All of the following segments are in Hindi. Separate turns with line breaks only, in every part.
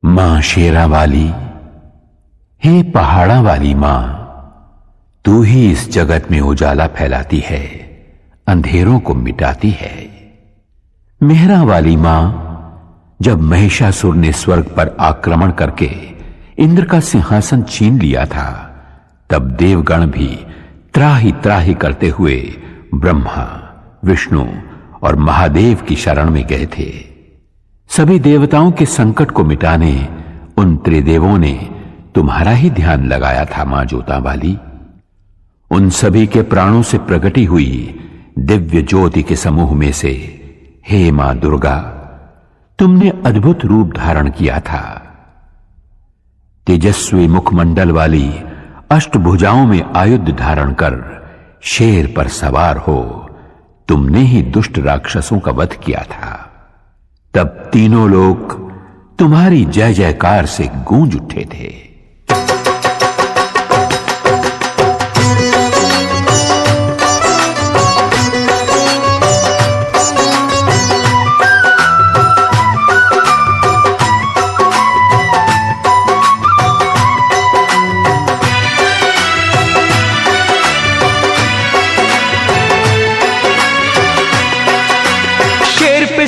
मां शेरा वाली, हे पहाड़ा वाली मां, तू ही इस जगत में उजाला फैलाती है, अंधेरों को मिटाती है। मेहरा वाली मां, जब महिषासुर ने स्वर्ग पर आक्रमण करके इंद्र का सिंहासन छीन लिया था, तब देवगण भी त्राही त्राही करते हुए ब्रह्मा, विष्णु और महादेव की शरण में गए थे। सभी देवताओं के संकट को मिटाने उन त्रिदेवों ने तुम्हारा ही ध्यान लगाया था मां जोता वाली। उन सभी के प्राणों से प्रकटी हुई दिव्य ज्योति के समूह में से हे मां दुर्गा, तुमने अद्भुत रूप धारण किया था। तेजस्वी मुखमंडल वाली अष्टभुजाओं में आयुध धारण कर शेर पर सवार हो तुमने ही दुष्ट राक्षसों का वध किया था। तब तीनों लोग तुम्हारी जय जयकार से गूंज उठे थे।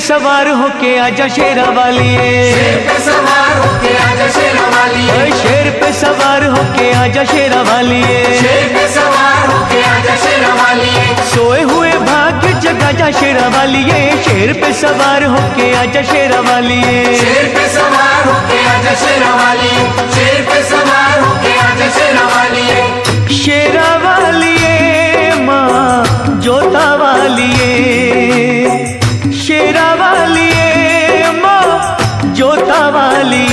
सवार होके आजा शेरा वाली,
शेर पे सवार होके आजा शेरा वाली,
शेर पे सवार होके आजा शेरा वाली,
शेर पे सवार होके आजा शेरा वाली,
सोए हुए भाग्य जगा जा शेरा वाली, शेर पे सवार होके आजा शेरा वाली,
शेर पे सवार होके आजा शेरा वाली, शेर पे सवार होके आजा शेरा वाली,
शेरा वाली माँ जोता वाली, शेरा वाली माँ जोता वाली।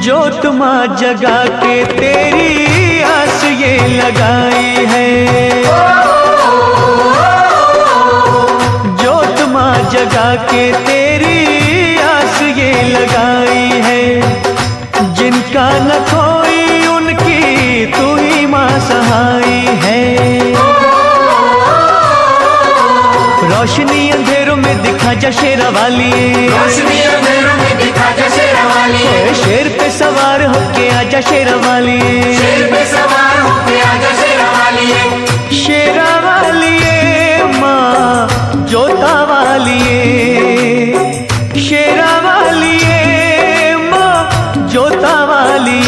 जोत माँ जगा के तेरी आस ये लगाई है, जोत माँ जगा के तेरी ये लगाई है। जिनका न कोई उनकी तू ही मां सहाई है। रोशनी अंधेरों में दिखा जा शेरा वाली,
रोशनी अंधेरों में दिखा जा शेरा वाली,
शेर पे सवार होके आजा शेरा वाली,
शेर पे सवार होके आजा शेरा वाली,
शेरा वाली मां जोता वाली, शेरा वाली मां जोता वाली।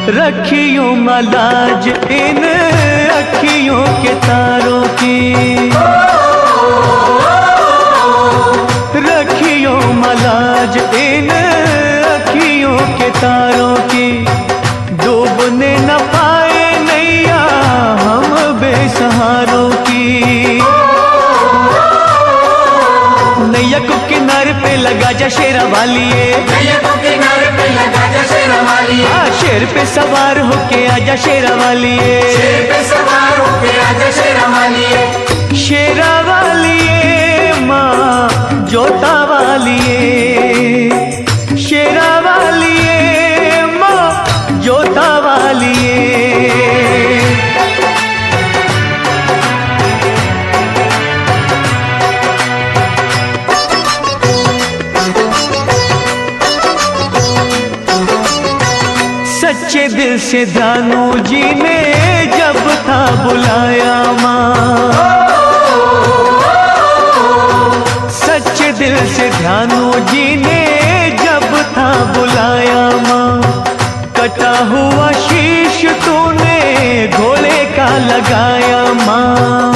रखियो मलाज इन अखियों के तारों की, रखियो मलाज इन अखियों के तारों की, डूबने न पाए नैया हम बेसहारों की। नैया को किनारे पे लगा जा शेरा वाली,
नैया को किनारे पे लगा जा शेरा वाली,
शेर पे सवार होके आजा शेरा वाली,
शेर पे सवार होके आजा शेरा वाली,
शेरा वाली माँ जोता वाली, शेरा वाली माँ जोता वाली। सच्चे दिल से दानू जी ने जब था बुलाया माँ, सच्चे दिल से ध्यानु जी ने जब था बुलाया माँ, कटा हुआ शीश तूने घोड़े का लगाया माँ।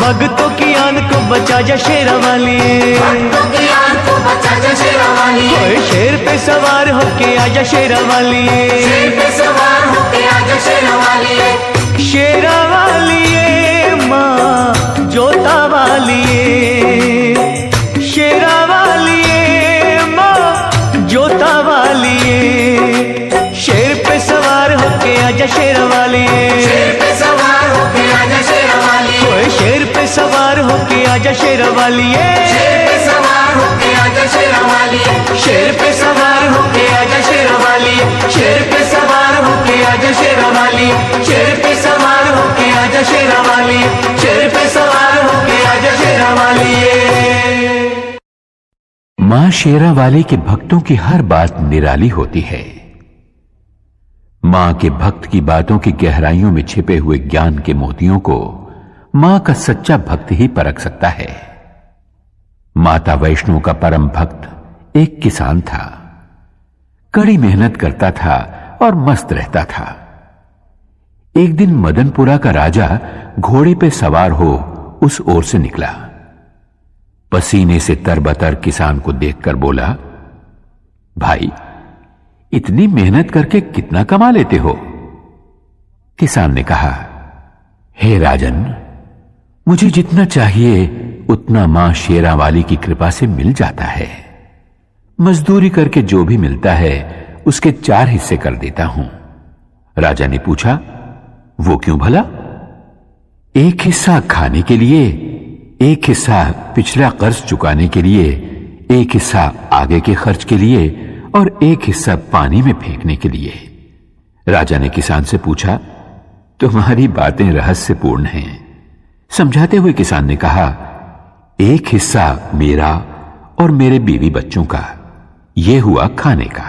भक्तों की आन को बचा जा शेरा वाली,
भक्तों की आन को बचा जा शेरा वाली,
शेर पे सवार होके आजा शेरा वाली,
शेर पे सवार होके आजा शेरा वाली,
शेरा वाली माँ जोता वाली, शेरा वाली माँ जोता आजा शेरवालिए,
शेर पे सवार होके आजा शेरवालिए,
शेर पे सवार होके आजा शेरवालिए, शेर पे सवार होके आजा शेरवालिए, शेर पे सवार होके आजा शेरवालिए, शेर पे सवार होके आजा शेरवालिए।
मां शेरावाली के भक्तों की हर बात निराली होती है। मां के भक्त की बातों की गहराइयों में छिपे हुए ज्ञान के मोतियों को मां का सच्चा भक्त ही परख सकता है। माता वैष्णो का परम भक्त एक किसान था। कड़ी मेहनत करता था और मस्त रहता था। एक दिन मदनपुरा का राजा घोड़े पे सवार हो उस ओर से निकला। पसीने से तरबतर किसान को देखकर बोला, भाई, इतनी मेहनत करके कितना कमा लेते हो? किसान ने कहा, हे राजन, मुझे जितना चाहिए उतना मां शेरावाली की कृपा से मिल जाता है। मजदूरी करके जो भी मिलता है उसके 4 हिस्से कर देता हूं। राजा ने पूछा, वो क्यों भला? 1 हिस्सा खाने के लिए, 1 हिस्सा पिछला कर्ज चुकाने के लिए, 1 हिस्सा आगे के खर्च के लिए और 1 हिस्सा पानी में फेंकने के लिए। राजा ने किसान से पूछा, तुम्हारी बातें रहस्यपूर्ण हैं। समझाते हुए किसान ने कहा, 1 हिस्सा मेरा और मेरे बीवी बच्चों का, यह हुआ खाने का।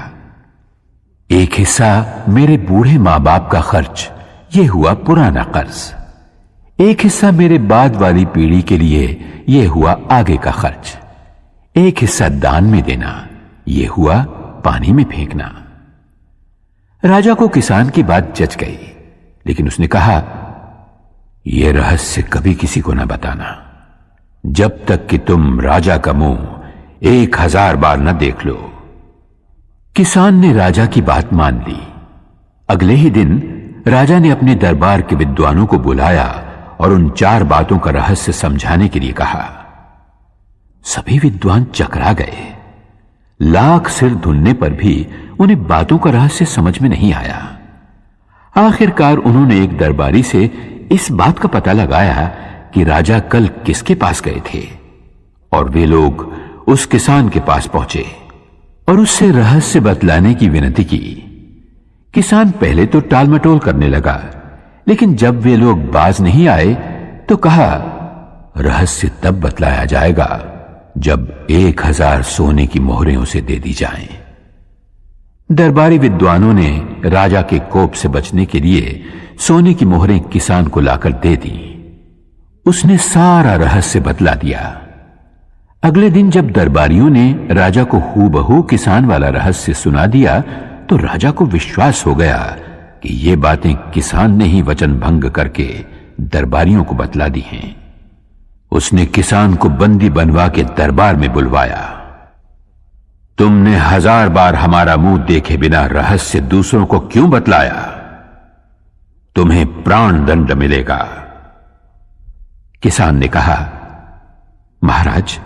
1 हिस्सा मेरे बूढ़े मां बाप का खर्च, यह हुआ पुराना कर्ज। 1 हिस्सा मेरे बाद वाली पीढ़ी के लिए, यह हुआ आगे का खर्च। 1 हिस्सा दान में देना, यह हुआ पानी में फेंकना। राजा को किसान की बात जच गई, लेकिन उसने कहा, यह रहस्य कभी किसी को न बताना, जब तक कि तुम राजा का मुंह 1000 बार न देख लो। किसान ने राजा की बात मान ली। अगले ही दिन राजा ने अपने दरबार के विद्वानों को बुलाया और उन 4 बातों का रहस्य समझाने के लिए कहा। सभी विद्वान चकरा गए। लाख सिर धुनने पर भी उन्हें बातों का रहस्य समझ में नहीं आया। आखिरकार उन्होंने एक दरबारी से इस बात का पता लगाया कि राजा कल किसके पास गए थे, और वे लोग उस किसान के पास पहुंचे और उससे रहस्य बतलाने की विनती की। किसान पहले तो टालमटोल करने लगा, लेकिन जब वे लोग बाज नहीं आए तो कहा, रहस्य तब बतलाया जाएगा जब 1000 सोने की मोहरें उसे दे दी जाएं। दरबारी विद्वानों ने राजा के कोप से बचने के लिए सोने की मोहरें किसान को लाकर दे दी। उसने सारा रहस्य बतला दिया। अगले दिन जब दरबारियों ने राजा को हूबहू किसान वाला रहस्य सुना दिया तो राजा को विश्वास हो गया कि ये बातें किसान ने ही वचन भंग करके दरबारियों को बतला दी हैं। उसने किसान को बंदी बनवा के दरबार में बुलवाया। तुमने 1000 बार हमारा मुंह देखे बिना रहस्य दूसरों को क्यों बतलाया? तुम्हें प्राण दंड मिलेगा। किसान ने कहा, महाराज,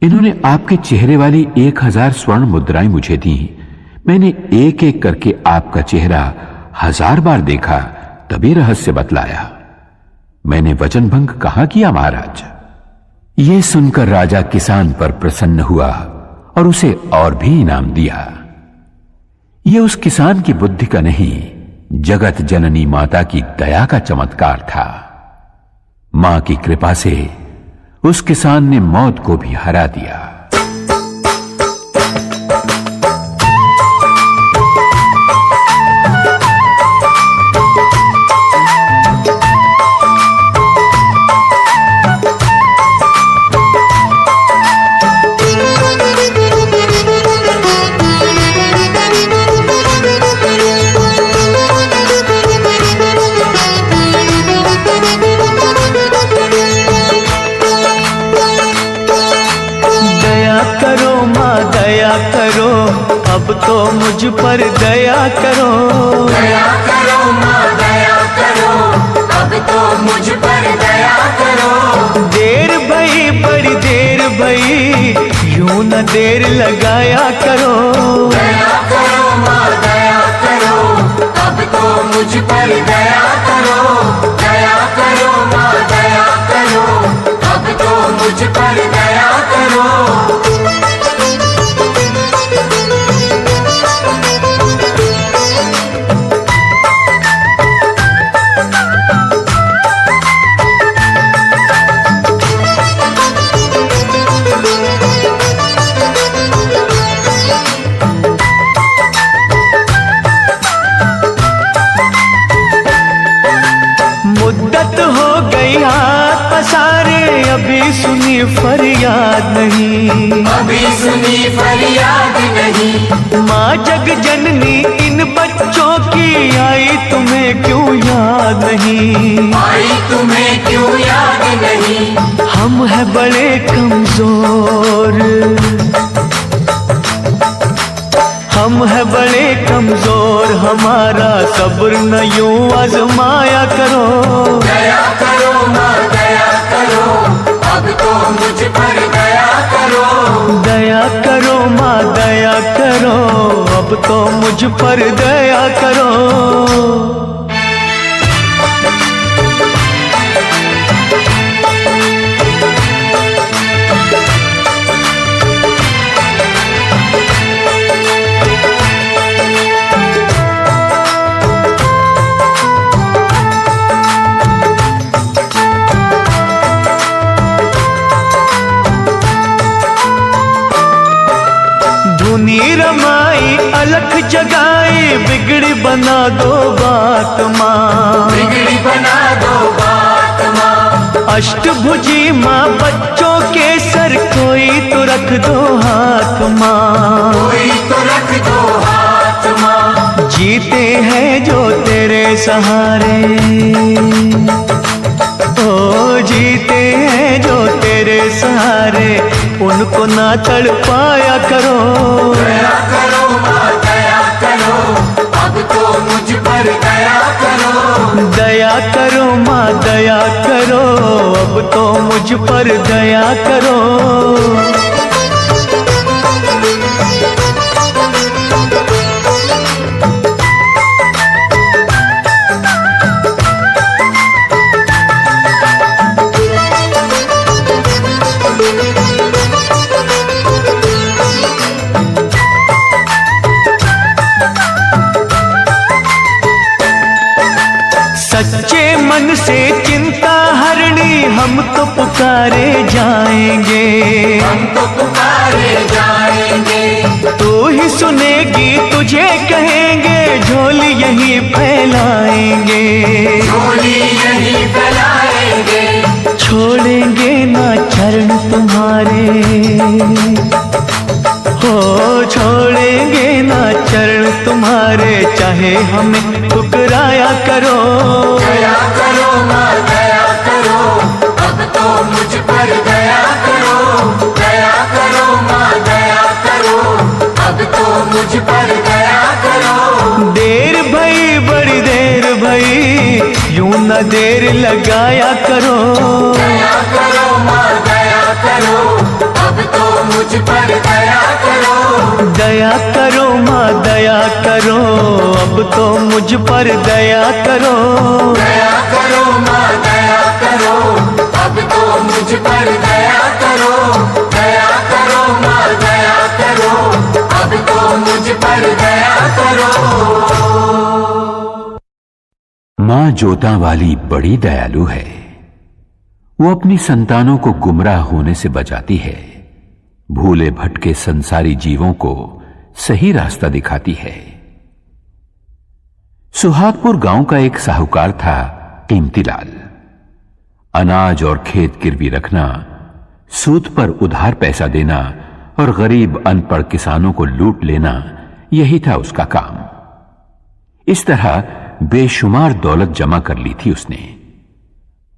इन्होंने आपके चेहरे वाली 1000 स्वर्ण मुद्राएं मुझे दी। मैंने एक एक करके आपका चेहरा 1000 बार देखा, तभी रहस्य बतलाया। मैंने वचन भंग कहां किया महाराज? यह सुनकर राजा किसान पर प्रसन्न हुआ और उसे और भी इनाम दिया। यह उस किसान की बुद्धि का नहीं, जगत जननी माता की दया का चमत्कार था। मां की कृपा से उस किसान ने मौत को भी हरा दिया।
अब तो मुझ पर दया करो,
दया करो माँ दया करो, अब तो मुझ पर दया करो।
देर भई बड़ी देर भई, यूं न देर लगाया करो।
दया करो माँ दया करो, अब तो मुझ पर दया करो। दया करो माँ दया करो, अब पर दया करो।
मुद्दत हो गई हाथ पसारे, अभी सुनी फरियाद नहीं,
अभी सुनी फरियाद नहीं।
माँ जग जननी इन बच्चों की आई तुम्हें क्यों याद नहीं,
आई तुम्हें क्यों याद नहीं।
हम हैं बड़े कमजोर, हम हैं बड़े कमजोर, हमारा सब्र न यूं आजमाया करो।
दया करो माँ दया करो, अब तो मुझ पर दया करो।
दया करो माँ दया करो, अब तो मुझ पर दया करो। धुनी रमाई अलख जगाई, बिगड़ी बना दो बात माँ,
बिगड़ी बना दो बात माँ।
अष्टभुजी माँ बच्चों के सर कोई तो रख दो हाथ माँ,
कोई तो रख दो हाथ माँ।
जीते हैं जो तेरे सहारे, ओ जीते हैं जो तेरे सहारे, उनको ना तड़पाया करो।
दया करो माँ दया करो, अब तो मुझ पर दया करो।
दया करो माँ दया करो, अब तो मुझ पर दया करो। सच्चे मन से चिंता हरणी, हम तो पुकारे जाएंगे,
हम तो पुकारे जाएंगे।
तू ही सुनेगी तुझे कहेंगे, झोली यही फैलाएंगे,
झोली यही फैलाएंगे।
छोड़ेंगे ना चरण तुम्हारे, हो छोड़ेंगे ना चरण तुम्हारे, चाहे हमें ठुकराया करो।
दया करो माँ दया करो, अब तो मुझ पर दया करो। दया करो माँ दया करो, अब तो मुझ पर दया करो।
देर भई बड़ी देर भई, यूं न देर लगाया करो।
दया करो माँ दया करो, अब तो मुझ पर दया करो।
दया करो माँ दया करो, अब तो मुझ पर दया करो।
दया करो माँ दया करो, अब तो मुझ पर दया करो। दया करो माँ दया करो, अब तो मुझ पर दया करो।
मां जोता वाली बड़ी दयालु है, वो अपनी संतानों को गुमराह होने से बचाती है, भूले भटके संसारी जीवों को सही रास्ता दिखाती है। सुहागपुर गांव का एक साहूकार था कीमतीलाल। अनाज और खेत गिरवी रखना, सूद पर उधार पैसा देना और गरीब अनपढ़ किसानों को लूट लेना, यही था उसका काम। इस तरह बेशुमार दौलत जमा कर ली थी उसने।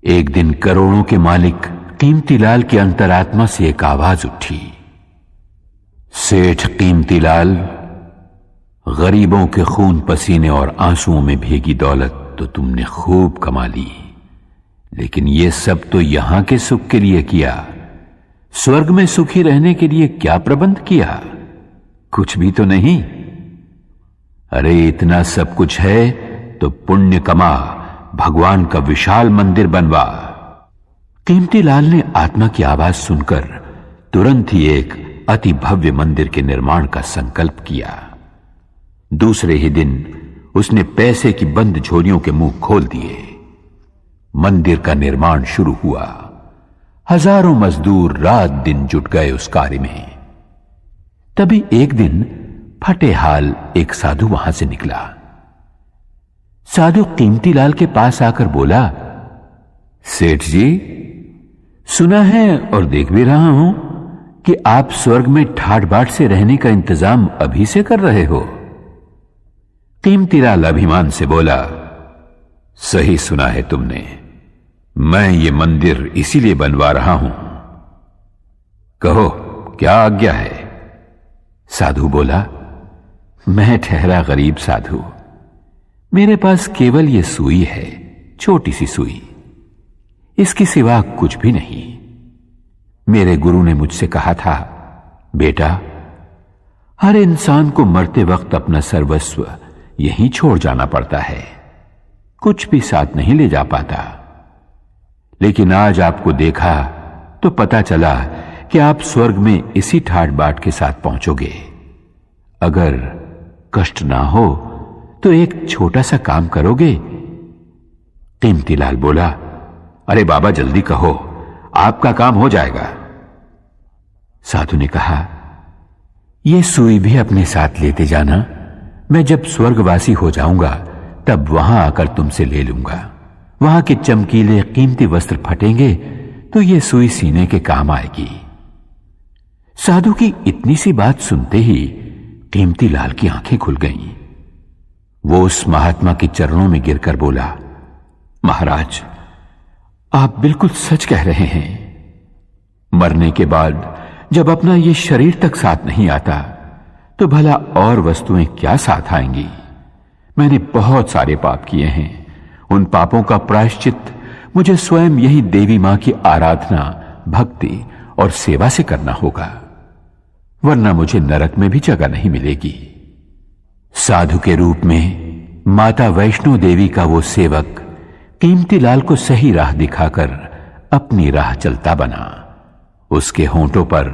एक दिन करोड़ों के मालिक कीमतीलाल की अंतरात्मा से एक आवाज उठी, सेठ कीमतीलाल, गरीबों के खून पसीने और आंसुओं में भीगी दौलत तो तुमने खूब कमा ली, लेकिन ये सब तो यहां के सुख के लिए किया, स्वर्ग में सुखी रहने के लिए क्या प्रबंध किया? कुछ भी तो नहीं। अरे इतना सब कुछ है तो पुण्य कमा, भगवान का विशाल मंदिर बनवा। कीमतीलाल ने आत्मा की आवाज सुनकर तुरंत ही एक अति भव्य मंदिर के निर्माण का संकल्प किया। दूसरे ही दिन उसने पैसे की बंद झोलियों के मुंह खोल दिए। मंदिर का निर्माण शुरू हुआ। हजारों मजदूर रात दिन जुट गए उस कार्य में। तभी एक दिन फटे हाल एक साधु वहां से निकला। साधु कीमतीलाल के पास आकर बोला, सेठ जी, सुना है और देख भी रहा हूं कि आप स्वर्ग में ठाट बाट से रहने का इंतजाम अभी से कर रहे हो। कीमतीलाल अभिमान से बोला, सही सुना है तुमने। मैं ये मंदिर इसीलिए बनवा रहा हूं। कहो क्या आज्ञा है? साधु बोला, मैं ठहरा गरीब साधु, मेरे पास केवल ये सुई है, छोटी सी सुई, इसके सिवा कुछ भी नहीं। मेरे गुरु ने मुझसे कहा था, बेटा, हर इंसान को मरते वक्त अपना सर्वस्व यहीं छोड़ जाना पड़ता है, कुछ भी साथ नहीं ले जा पाता। लेकिन आज आपको देखा तो पता चला कि आप स्वर्ग में इसी ठाट बाट के साथ पहुंचोगे। अगर कष्ट ना हो तो एक छोटा सा काम करोगे? कीमतीलाल बोला, अरे बाबा जल्दी कहो, आपका काम हो जाएगा। साधु ने कहा, यह सुई भी अपने साथ लेते जाना, मैं जब स्वर्गवासी हो जाऊंगा तब वहां आकर तुमसे ले लूंगा। वहां के चमकीले कीमती वस्त्र फटेंगे तो यह सुई सीने के काम आएगी। साधु की इतनी सी बात सुनते ही कीमतीलाल की आंखें खुल गईं। वो उस महात्मा के चरणों में गिरकर बोला, महाराज, आप बिल्कुल सच कह रहे हैं। मरने के बाद जब अपना ये शरीर तक साथ नहीं आता तो भला और वस्तुएं क्या साथ आएंगी? मैंने बहुत सारे पाप किए हैं। उन पापों का प्रायश्चित मुझे स्वयं यही देवी मां की आराधना, भक्ति और सेवा से करना होगा, वरना मुझे नरक में भी जगह नहीं मिलेगी। साधु के रूप में माता वैष्णो देवी का वो सेवक कीमतीलाल को सही राह दिखाकर अपनी राह चलता बना। उसके होंठों पर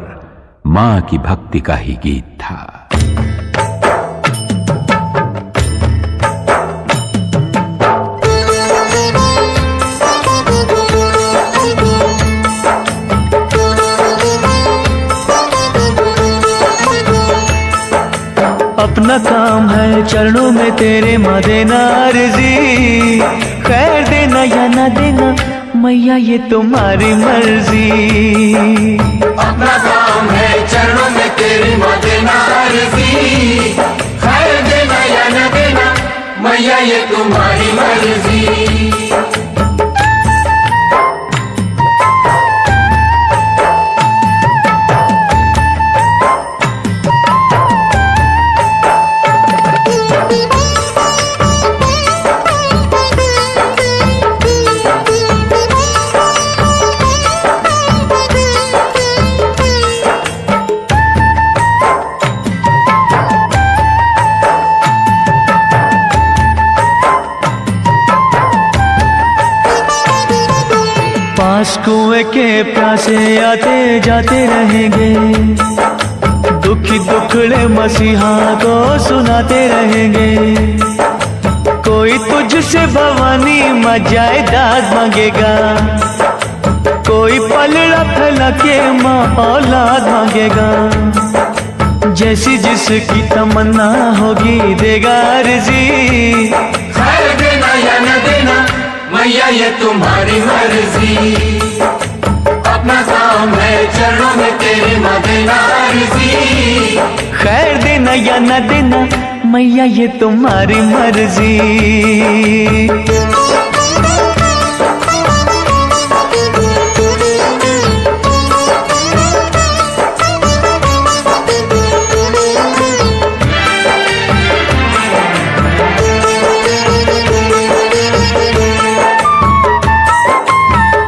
मां की भक्ति का ही गीत था।
अपना काम है चरणों में तेरे माँ देना अर्जी, खैर देना या ना देना मैया ये तुम्हारी मर्जी।
अपना काम है चरणों में तेरी माँ देना अर्जी, खैर देना या न देना मैया ये तुम्हारी मर्जी।
पास कुएं के प्यासे आते जाते रहेंगे, दुखी दुखड़े मसीहा को सुनाते रहेंगे। कोई तुझसे भवानी मां जायदाद मांगेगा, कोई पलड़ा फैला के मां औलाद मांगेगा। जैसी जिसकी तमन्ना होगी देगा अर्जी,
खैर देना या न देना मैया ये तुम्हारी मर्जी। अपना काम है चरणों में तेरी माँ देना अर्जी,
खैर देना या न देना मैया ये तुम्हारी मर्जी।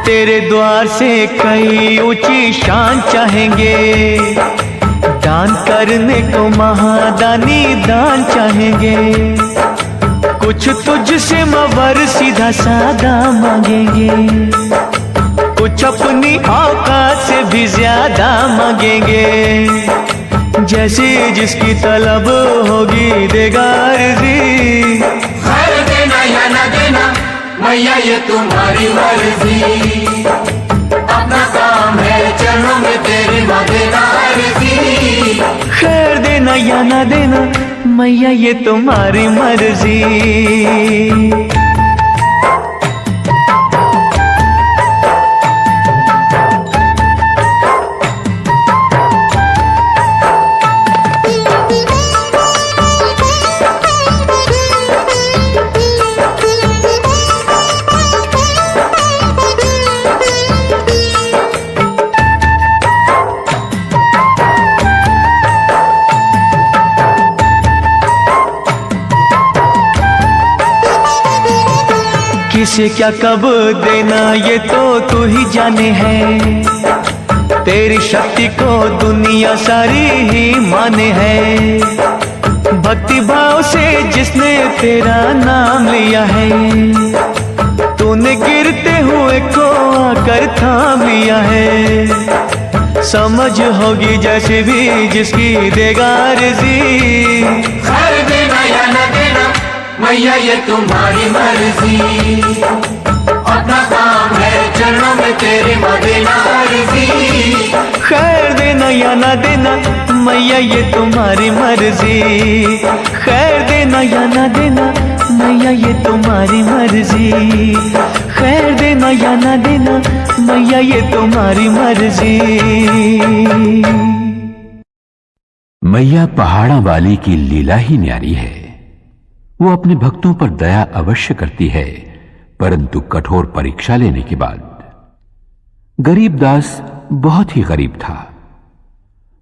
तेरे द्वार से कई ऊंची शान चाहेंगे, दान करने को महादानी दान चाहेंगे। कुछ तुझसे मवर सीधा सादा मांगेंगे, कुछ अपनी औकात से भी ज्यादा मांगेंगे, जैसी जिसकी तलब होगी देगा अर्जी।
खैर देना या न देना मैया ये तुम्हारी मर्जी, अपना काम है चरणों में तेरे माँ देना अर्जी।
खैर देना या न देना मैया ये तुम्हारी मर्जी। किसे क्या कब देना ये तो तू ही जाने है, तेरी शक्ति को दुनिया सारी ही माने है। भक्ति भाव से जिसने तेरा नाम लिया है, तूने गिरते हुए को आकर थाम लिया है। समझ होगी जैसे भी जिसकी देगा अर्जी।
खैर देना या न देना मैया ये तुम्हारी मर्जी, अपना काम है चरणों में तेरे माँ देना अर्जी।
खैर देना या ना देना मैया ये तुम्हारी मर्जी। खैर देना या ना देना मैया ये तुम्हारी मर्जी। खैर देना या ना देना मैया ये तुम्हारी मर्जी।
मैया पहाड़ा वाली की लीला ही न्यारी है। वो अपने भक्तों पर दया अवश्य करती है, परंतु कठोर परीक्षा लेने के बाद। गरीब दास बहुत ही गरीब था।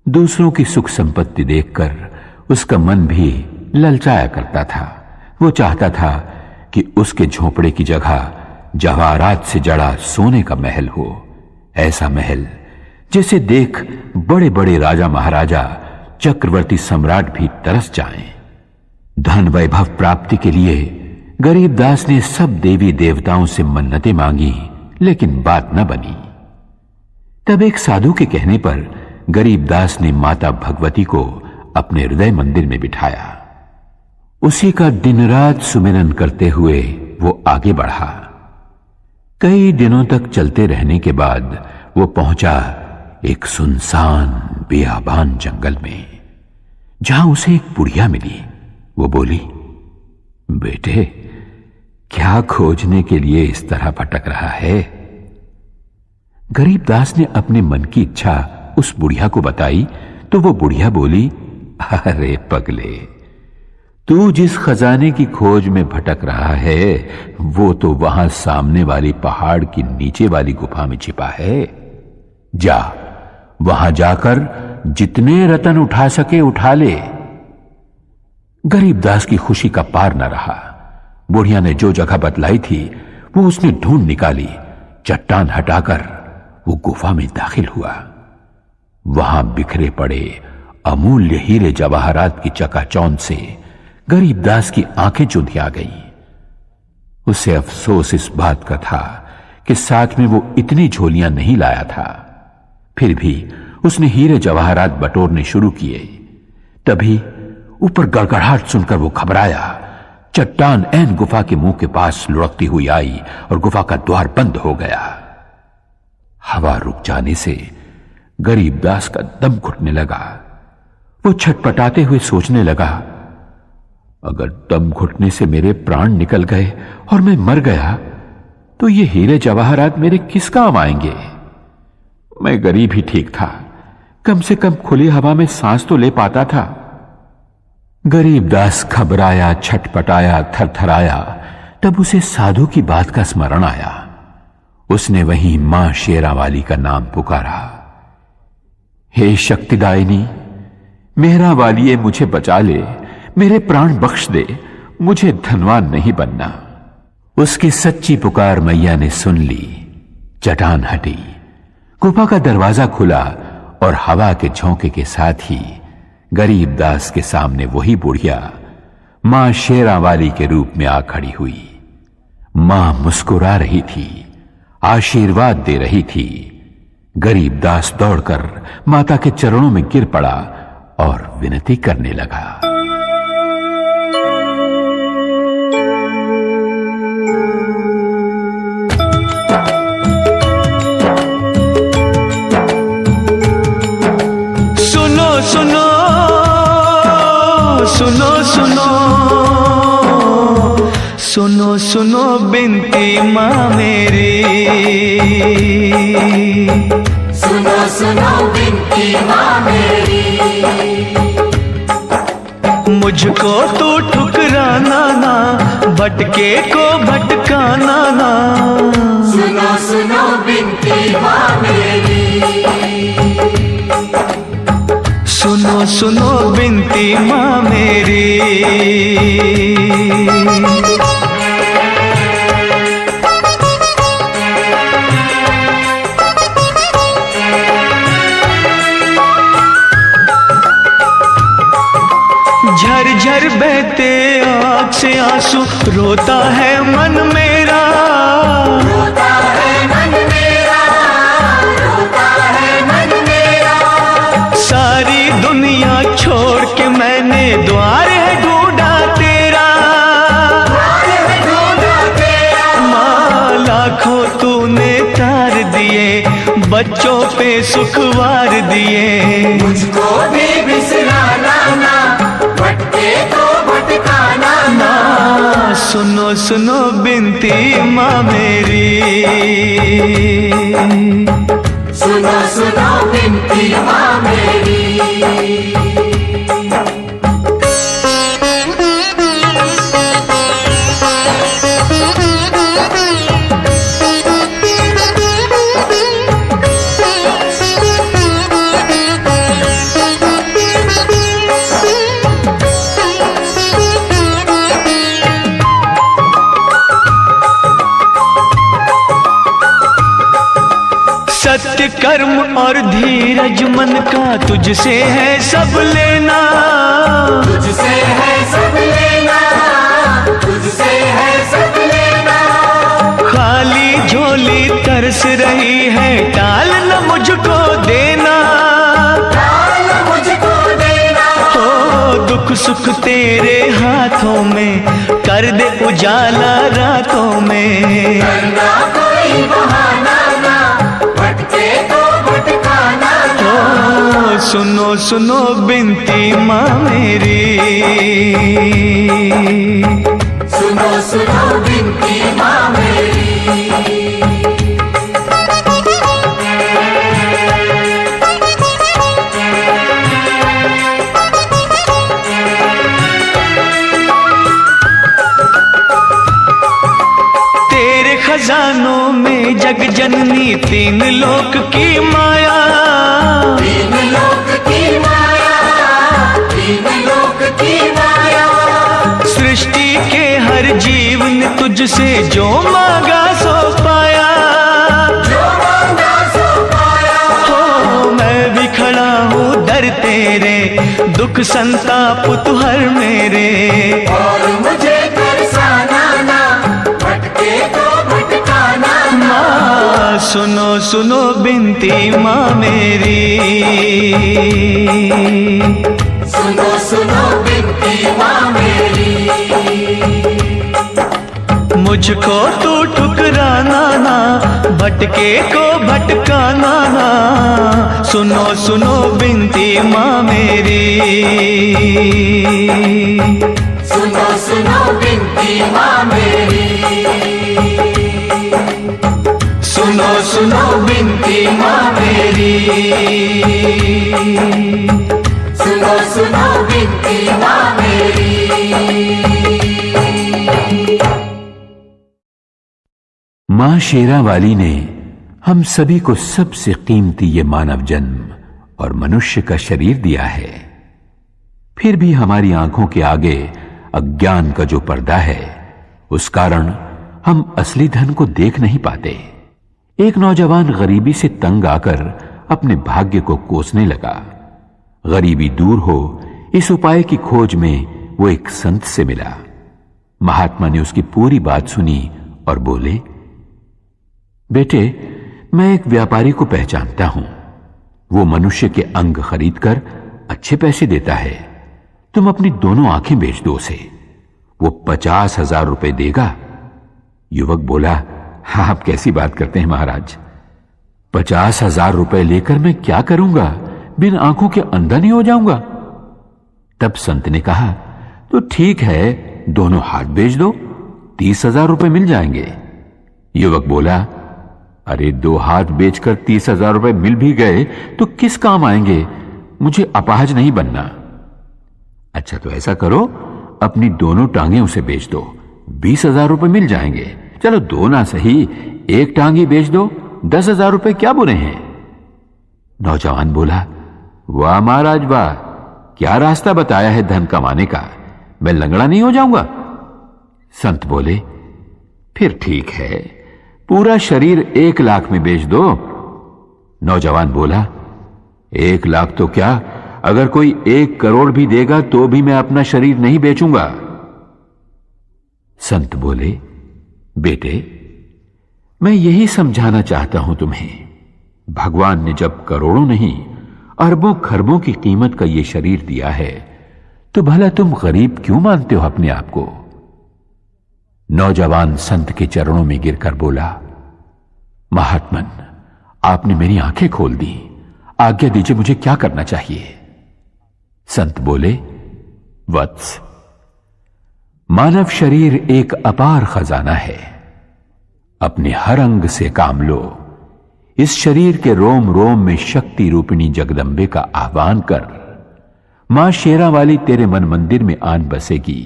दूसरों की सुख संपत्ति देखकर उसका मन भी ललचाया करता था। वो चाहता था कि उसके झोपड़े की जगह जवाहरात से जड़ा सोने का महल हो, ऐसा महल जिसे देख बड़े बड़े राजा महाराजा चक्रवर्ती सम्राट भी तरस जाएं। धन वैभव प्राप्ति के लिए गरीबदास ने सब देवी देवताओं से मन्नतें मांगी, लेकिन बात न बनी। तब एक साधु के कहने पर गरीबदास ने माता भगवती को अपने हृदय मंदिर में बिठाया। उसी का दिन रात सुमिरन करते हुए वो आगे बढ़ा। कई दिनों तक चलते रहने के बाद वो पहुंचा एक सुनसान बेआबान जंगल में, जहां उसे एक बुढ़िया मिली। वो बोली, बेटे, क्या खोजने के लिए इस तरह भटक रहा है? गरीबदास ने अपने मन की इच्छा उस बुढ़िया को बताई तो वो बुढ़िया बोली, अरे पगले, तू जिस खजाने की खोज में भटक रहा है वो तो वहां सामने वाली पहाड़ की नीचे वाली गुफा में छिपा है। जा, वहां जाकर जितने रतन उठा सके उठा ले। गरीबदास की खुशी का पार न रहा। बुढ़िया ने जो जगह बतलाई थी वो उसने ढूंढ निकाली। चट्टान हटाकर वो गुफा में दाखिल हुआ। वहां बिखरे पड़े अमूल्य हीरे जवाहरात की चकाचौंध से गरीबदास की आंखें चुंधिया गईं। उसे अफसोस इस बात का था कि साथ में वो इतनी झोलियां नहीं लाया था। फिर भी उसने हीरे जवाहरात बटोरने शुरू किए। तभी ऊपर गड़गड़ाहट सुनकर वो घबराया। चट्टान ऐन गुफा के मुंह के पास लुढ़कती हुई आई और गुफा का द्वार बंद हो गया। हवा रुक जाने से गरीबदास का दम घुटने लगा। वो छटपटाते हुए सोचने लगा, अगर दम घुटने से मेरे प्राण निकल गए और मैं मर गया तो ये हीरे जवाहरात मेरे किस काम आएंगे? मैं गरीब ही ठीक था, कम से कम खुली हवा में सांस तो ले पाता था। गरीबदास घबराया, छटपटाया, थरथराया। तब उसे साधु की बात का स्मरण आया। उसने वहीं मां शेरावाली का नाम पुकारा, हे शक्तिदायिनी, मेहरा वालिए मुझे बचा ले, मेरे प्राण बख्श दे, मुझे धनवान नहीं बनना। उसकी सच्ची पुकार मैया ने सुन ली। चट्टान हटी, गुफा का दरवाजा खुला और हवा के झोंके के साथ ही गरीबदास के सामने वही बुढ़िया मां शेरावाली के रूप में आ खड़ी हुई। मां मुस्कुरा रही थी, आशीर्वाद दे रही थी। गरीब दास दौड़कर माता के चरणों में गिर पड़ा और विनती करने लगा।
सुनो सुनो सुनो सुनो सुनो सुनो बिनती माँ मेरी,
सुनो सुनो बिनती माँ मेरी,
मुझको तू ठुकराना ना, भटके को भटकाना ना।
सुनो सुनो बिनती माँ मेरी,
सुनो सुनो बिनती माँ मेरी। झरझर बहते आँख से आंसू, रोता है मन मेरा,
रोता है मन मेरा, रोता है मन मेरा।
सारी दुनिया छोड़ के मैंने द्वार है ढूंढा तेरा,
द्वार है ढूंढा तेरा।
माँ लाखों तूने तार दिए, बच्चों पे सुखवार दिए।
मुझको भी बिसराना ना, भटके तो भटकाना ना।
सुनो सुनो बिनती माँ मेरी,
सुनो सुनो बिनती माँ मेरी।
सत्य कर्म और धीरज मन का तुझसे है सब लेना,
तुझसे है सब लेना, तुझसे है सब लेना।
खाली झोली तरस रही है, टाल न मुझको देना,
टाल मुझको देना।
हो दुख सुख तेरे हाथों में, कर दे उजाला रातों में।
करना कोई बहाना ना, भटके तो भटकाना ना।
हो सुनो सुनो बिनती माँ मेरी,
सुनो सुनो बिनती माँ मेरी।
तेरे खजानों में जग जननी, तीन लोक की माया,
तीन लोक की माया, तीन लोक की माया।
सृष्टि के हर जीव ने तुझसे जो मांगा सो पाया,
जो मांगा सो पाया।
हो मैं भी खड़ा हूँ दर तेरे, दुख संताप तू हर मेरे।
और मुझे तरसाना ना, भटके तो भटकाना ना।
माँ सुनो सुनो बिनती माँ मेरी,
सुनो सुनो बिनती माँ मेरी।
मुझको तू ठुकराना ना, भटके को भटकाना ना। सुनो सुनो बिनती माँ मेरी,
सुनो सुनो बिनती माँ मेरी।
सुनो सुनो बिनती माँ मेरी,
सुनो सुनो बिनती माँ मेरी।
मां शेरा वाली ने हम सभी को सबसे कीमती ये मानव जन्म और मनुष्य का शरीर दिया है। फिर भी हमारी आंखों के आगे अज्ञान का जो पर्दा है, उस कारण हम असली धन को देख नहीं पाते। एक नौजवान गरीबी से तंग आकर अपने भाग्य को कोसने लगा। गरीबी दूर हो, इस उपाय की खोज में वो एक संत से मिला। महात्मा ने उसकी पूरी बात सुनी और बोले, बेटे, मैं एक व्यापारी को पहचानता हूं। वो मनुष्य के अंग खरीदकर अच्छे पैसे देता है। तुम अपनी दोनों आंखें बेच दो उसे, वो 50,000 रुपए देगा। युवक बोला, हाँ, आप कैसी बात करते हैं महाराज, 50,000 रुपए लेकर मैं क्या करूंगा? बिन आंखों के अंधा नहीं हो जाऊंगा? तब संत ने कहा, तो ठीक है, दोनों हाथ बेच दो, 30,000 रुपए मिल जाएंगे। युवक बोला, अरे 2 हाथ बेचकर 30,000 रुपए मिल भी गए तो किस काम आएंगे? मुझे अपाहज नहीं बनना। अच्छा, तो ऐसा करो, अपनी दोनों टांगें उसे बेच दो, 20,000 रुपए मिल जाएंगे। चलो 2 ना सही, 1 टांग ही बेच दो, 10,000 रुपए क्या बुरे हैं? नौजवान बोला, वाह महाराज वाह, क्या रास्ता बताया है धन कमाने का, मैं लंगड़ा नहीं हो जाऊंगा। संत बोले, फिर ठीक है, पूरा शरीर 1 लाख में बेच दो। नौजवान बोला, 1 लाख तो क्या, अगर कोई 1 करोड़ भी देगा तो भी मैं अपना शरीर नहीं बेचूंगा। संत बोले, बेटे, मैं यही समझाना चाहता हूं तुम्हें, भगवान ने जब करोड़ों नहीं अरबों खरबों की कीमत का यह शरीर दिया है तो भला तुम गरीब क्यों मानते हो अपने आप को? नौजवान संत के चरणों में गिरकर बोला, महात्मन, आपने मेरी आंखें खोल दी, आज्ञा दीजिए, मुझे क्या करना चाहिए? संत बोले, वत्स, मानव शरीर एक अपार खजाना है, अपने हर अंग से काम लो। इस शरीर के रोम रोम में शक्ति रूपिणी जगदंबे का आह्वान कर, मां शेरा वाली तेरे मन मंदिर में आन बसेगी,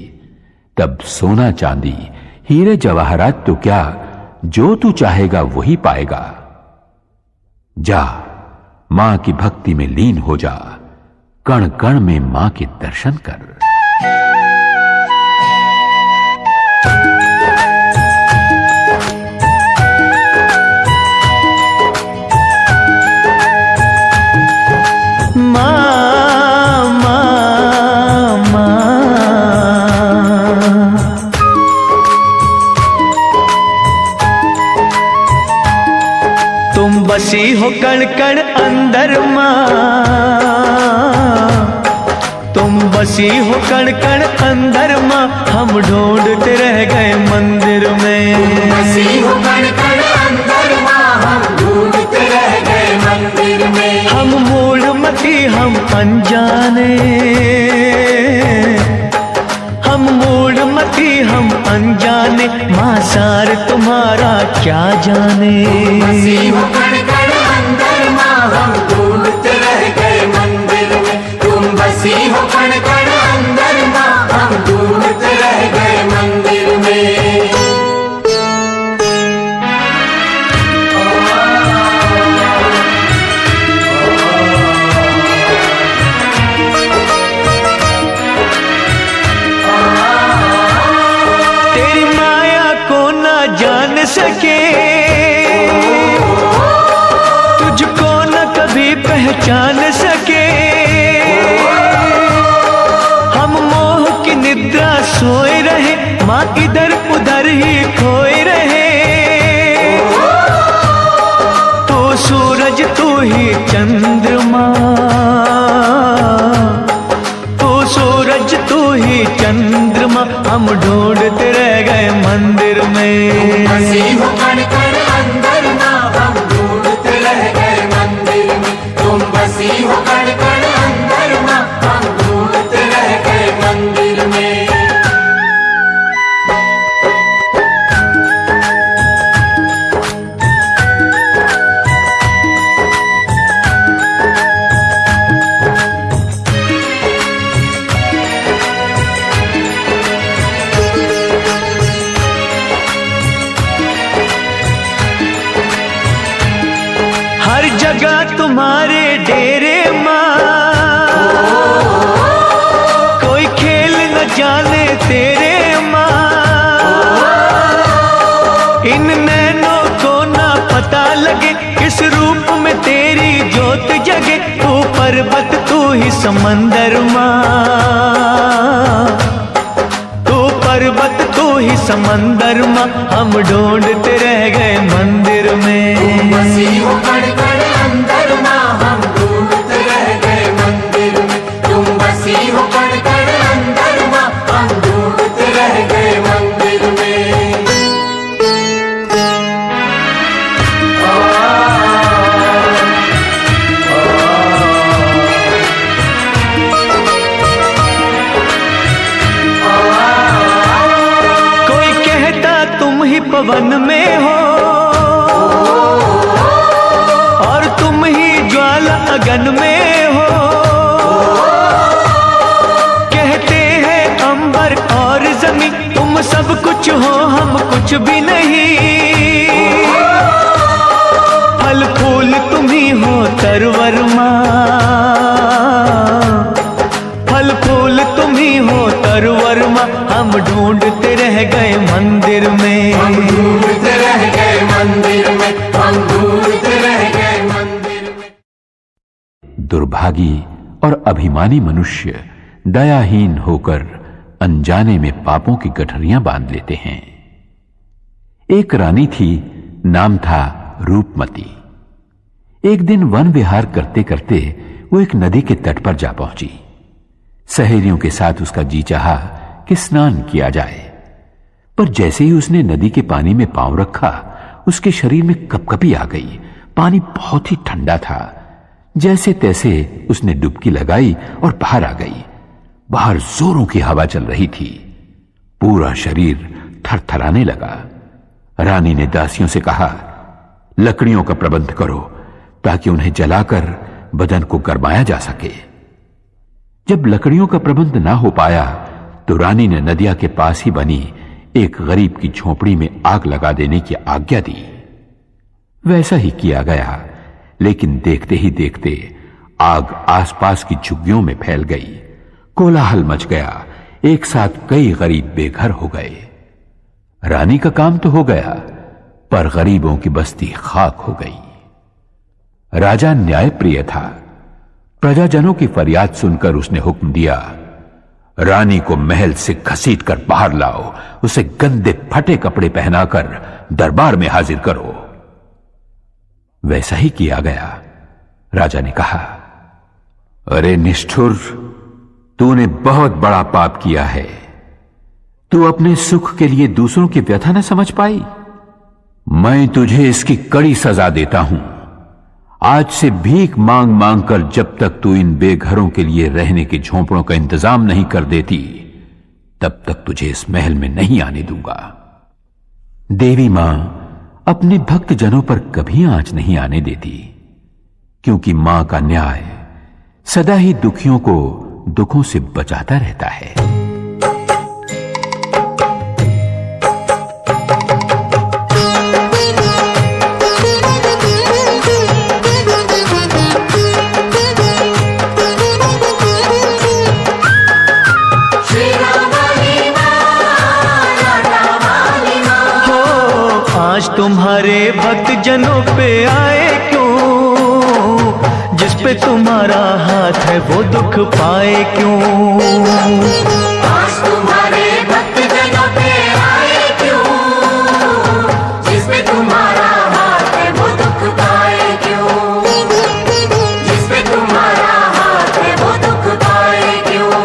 तब सोना चांदी हीरे जवाहरात तो क्या, जो तू चाहेगा वही पाएगा। जा, मां की भक्ति में लीन हो जा, कण कण में मां के दर्शन कर।
बसी हो कण कण अंदर माँ, तुम बसी हो कण कण अंदर माँ, हम ढूंढते रह गए मंदिर में।
बसी हो कण कण अंदर माँ, हम ढूंढते रह गए मंदिर में।
हम मूढ़मती हम अनजाने, हम मूढ़मती हम अनजाने, माँ सार तुम्हारा क्या जाने।
बसी हो कण कण अंदर माँ, हम ढूंढते रह गए मंदिर में। तुम बसी हो कण कण अंदर माँ, हम ढूंढते रह गए मंदिर में।
तेरी माया को ना जान सके, तुझको न कभी पहचान सके। हम मोह की निद्रा सोए रहे, माँ इधर उधर ही खोए रहे। तू सूरज तू ही चंद्रमा, तू सूरज तू ही चंद्रमा, हम ढूंढते रह गए मंदिर में।
बसी हो कण कण अंदर माँ, हम ढूंढते रह गए मंदिर में। तुम बसी हो कण कण अंदर माँ, हम ढूंढते रह गए मंदिर में।
हर जगह तुम्हारे डेरे माँ, कोई खेल न जाने तेरे माँ। इन नैनों को ना पता लगे, किस रूप में तेरी ज्योत जगे। तू पर्वत तू ही समंदर माँ, तू पर्वत तू ही समंदर माँ, हम ढूंढते रह गए मंदिर में।
बसी हो कण कण अंदर माँ, हम ढूंढते रह गए मंदिर में। तुम बसी हो कण कण अंदर माँ, हम ढूंढते रह गए मंदिर में।
कोई कहता तुम ही पवन में हो और तुम ही ज्वाला अगन में हो। कहते हैं अंबर और जमीन तुम सब कुछ हो, हम कुछ भी नहीं। फल फूल तुम ही हो तरवरमा, फल फूल तुम ही हो तरवरमा। हम ढूंढते रह गए मंदिर में,
हम ढूंढते रह गए मंदिर में, हम ढूंढते रह गए मंदिर में।
दुर्भागी और अभिमानी मनुष्य दयाहीन होकर अनजाने में पापों की गठरियां बांध लेते हैं। एक रानी थी, नाम था रूपमती। एक दिन वन विहार करते करते वो एक नदी के तट पर जा पहुंची। सहेलियों के साथ उसका जी चाहा कि स्नान किया जाए, पर जैसे ही उसने नदी के पानी में पांव रखा, उसके शरीर में कपकपी आ गई। पानी बहुत ही ठंडा था। जैसे तैसे उसने डुबकी लगाई और बाहर आ गई। बाहर जोरों की हवा चल रही थी। पूरा शरीर थरथराने लगा। रानी ने दासियों से कहा, लकड़ियों का प्रबंध करो ताकि उन्हें जलाकर बदन को गरमाया जा सके। जब लकड़ियों का प्रबंध ना हो पाया तो रानी ने नदिया के पास ही बनी एक गरीब की झोपड़ी में आग लगा देने की आज्ञा दी। वैसा ही किया गया, लेकिन देखते ही देखते आग आसपास की झुग्गियों में फैल गई। कोलाहल मच गया। एक साथ कई गरीब बेघर हो गए। रानी का काम तो हो गया, पर गरीबों की बस्ती खाक हो गई। राजा न्यायप्रिय था। प्रजाजनों की फरियाद सुनकर उसने हुक्म दिया, रानी को महल से घसीटकर बाहर लाओ, उसे गंदे फटे कपड़े पहनाकर दरबार में हाजिर करो। वैसा ही किया गया। राजा ने कहा, अरे निष्ठुर, तूने बहुत बड़ा पाप किया है। तू अपने सुख के लिए दूसरों की व्यथा न समझ पाई। मैं तुझे इसकी कड़ी सजा देता हूं। आज से भीख मांग मांग कर जब तक तू इन बेघरों के लिए रहने के झोंपड़ों का इंतजाम नहीं कर देती, तब तक तुझे इस महल में नहीं आने दूंगा। देवी मां अपने भक्त जनों पर कभी आंच नहीं आने देती, क्योंकि मां का न्याय सदा ही दुखियों को दुखों से बचाता रहता है।
आज तुम्हारे भक्त जनों पे आए क्यों, जिस पे तुम्हारा हाथ है वो दुख पाए क्यों।
आज तुम्हारे भक्त जनों पे आए क्यों, जिस पे तुम्हारा हाथ है वो दुख पाए क्यों, जिस पे तुम्हारा हाथ है वो दुख पाए क्यों।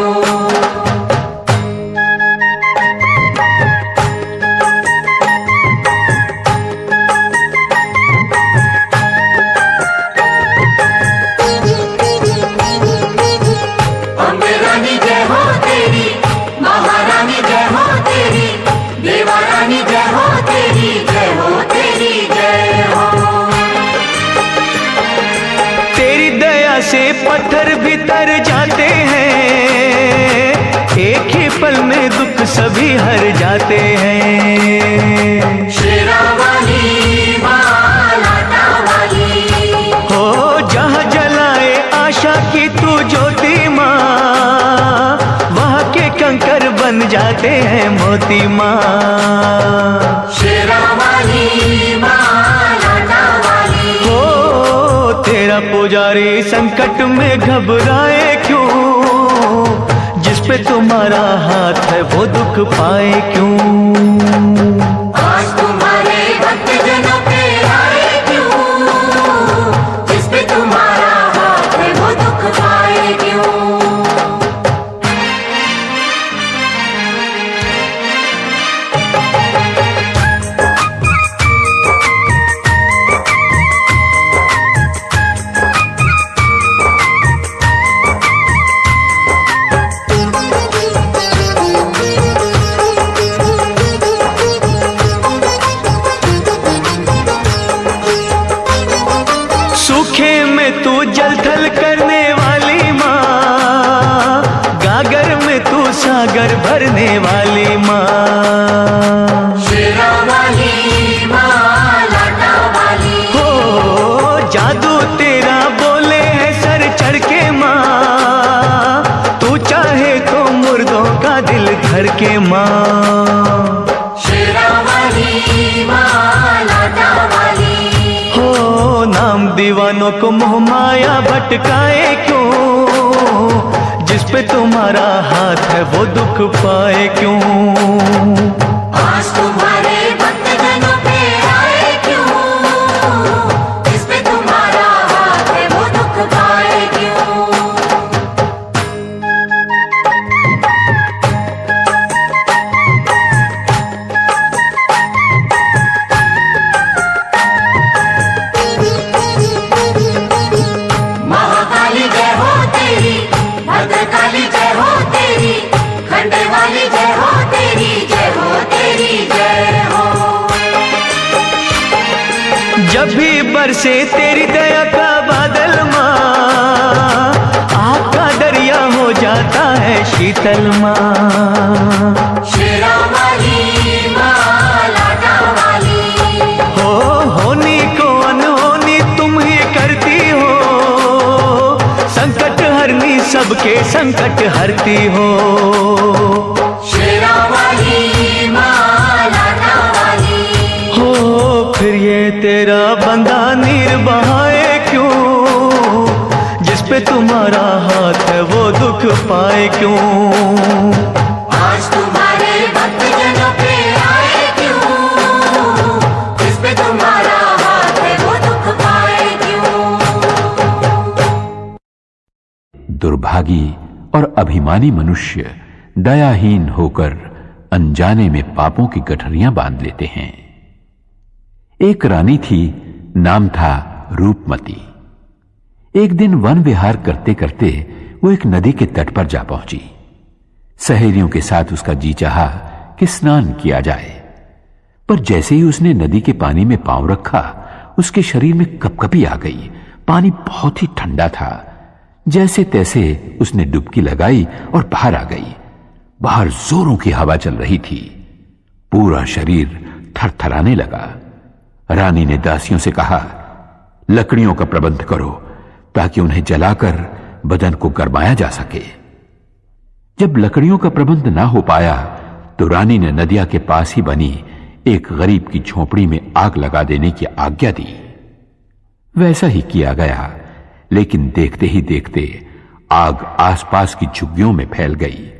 से पत्थर भी तर जाते हैं, एक ही पल में दुख सभी हर जाते हैं।
शेरा वाली मां लाटा वाली
हो, जहाँ जलाए आशा की तू ज्योति माँ, वहाँ के कंकर बन जाते हैं मोती माँ।
शेरा वाली मां लाटा वाली
हो, तेरा पुजारी संकट में घबराए क्यों, जिस पे तुम्हारा हाथ है वो दुख पाए क्यों।
आज तुम्हारे भक्त जनों पे आए क्यों,
सागर भरने वाली माँ।
शेरा वाली माँ, लाटा वाली।
हो जादू तेरा बोले है सर चढ़ के माँ, तू चाहे तो मुर्दों का दिल धर के माँ।
शेरा वाली माँ, लाटा वाली।
हो नाम दीवानों को मोह माया भटकाए क्यों, जिस पे तुम्हारा हाथ है वो दुख पाए क्यों।
आज तुम्हारे भक्त जनों पे आए क्यों, जिस पे तुम्हारा हाथ है वो दुख पाए क्यों। महाकाली जय हो तेरी, भद्रकाली जय हो तेरी, खंडे वाली जय हो तेरी, जय हो तेरी जय हो।
जब भी बरसे तेरी दया का बादल माँ, आग का दरिया हो जाता है शीतल माँ।
शेरा वाली माँ, लाटा वाली।
हो होनी को अनहोनी तुम ही करती हो, संकट हरनी सबके संकट हरती हो।
शेरा वाली माँ, लाटा वाली।
हो फिर ये तेरा बंदा नीर बहाए क्यों, जिस पे तुम्हारा हाथ है वो दुख पाए क्यों।
आज तुम्हारे भक्त जनों पे आए क्यों, जिस पे तुम्हारा हाथ है वो दुख पाए क्यों।
दुर्भागी और अभिमानी मनुष्य दयाहीन होकर अनजाने में पापों की गठरियां बांध लेते हैं। एक रानी थी, नाम था रूपमती। एक दिन वन विहार करते करते वो एक नदी के तट पर जा पहुंची। सहेलियों के साथ उसका जी चाहा कि स्नान किया जाए, पर जैसे ही उसने नदी के पानी में पांव रखा, उसके शरीर में कपकपी आ गई। पानी बहुत ही ठंडा था। जैसे तैसे उसने डुबकी लगाई और बाहर आ गई। बाहर जोरों की हवा चल रही थी। पूरा शरीर थरथराने लगा। रानी ने दासियों से कहा, लकड़ियों का प्रबंध करो ताकि उन्हें जलाकर बदन को गरमाया जा सके। जब लकड़ियों का प्रबंध ना हो पाया तो रानी ने नदिया के पास ही बनी एक गरीब की झोपड़ी में आग लगा देने की आज्ञा दी। वैसा ही किया गया, लेकिन देखते ही देखते आग आसपास की झुग्गियों में फैल गई।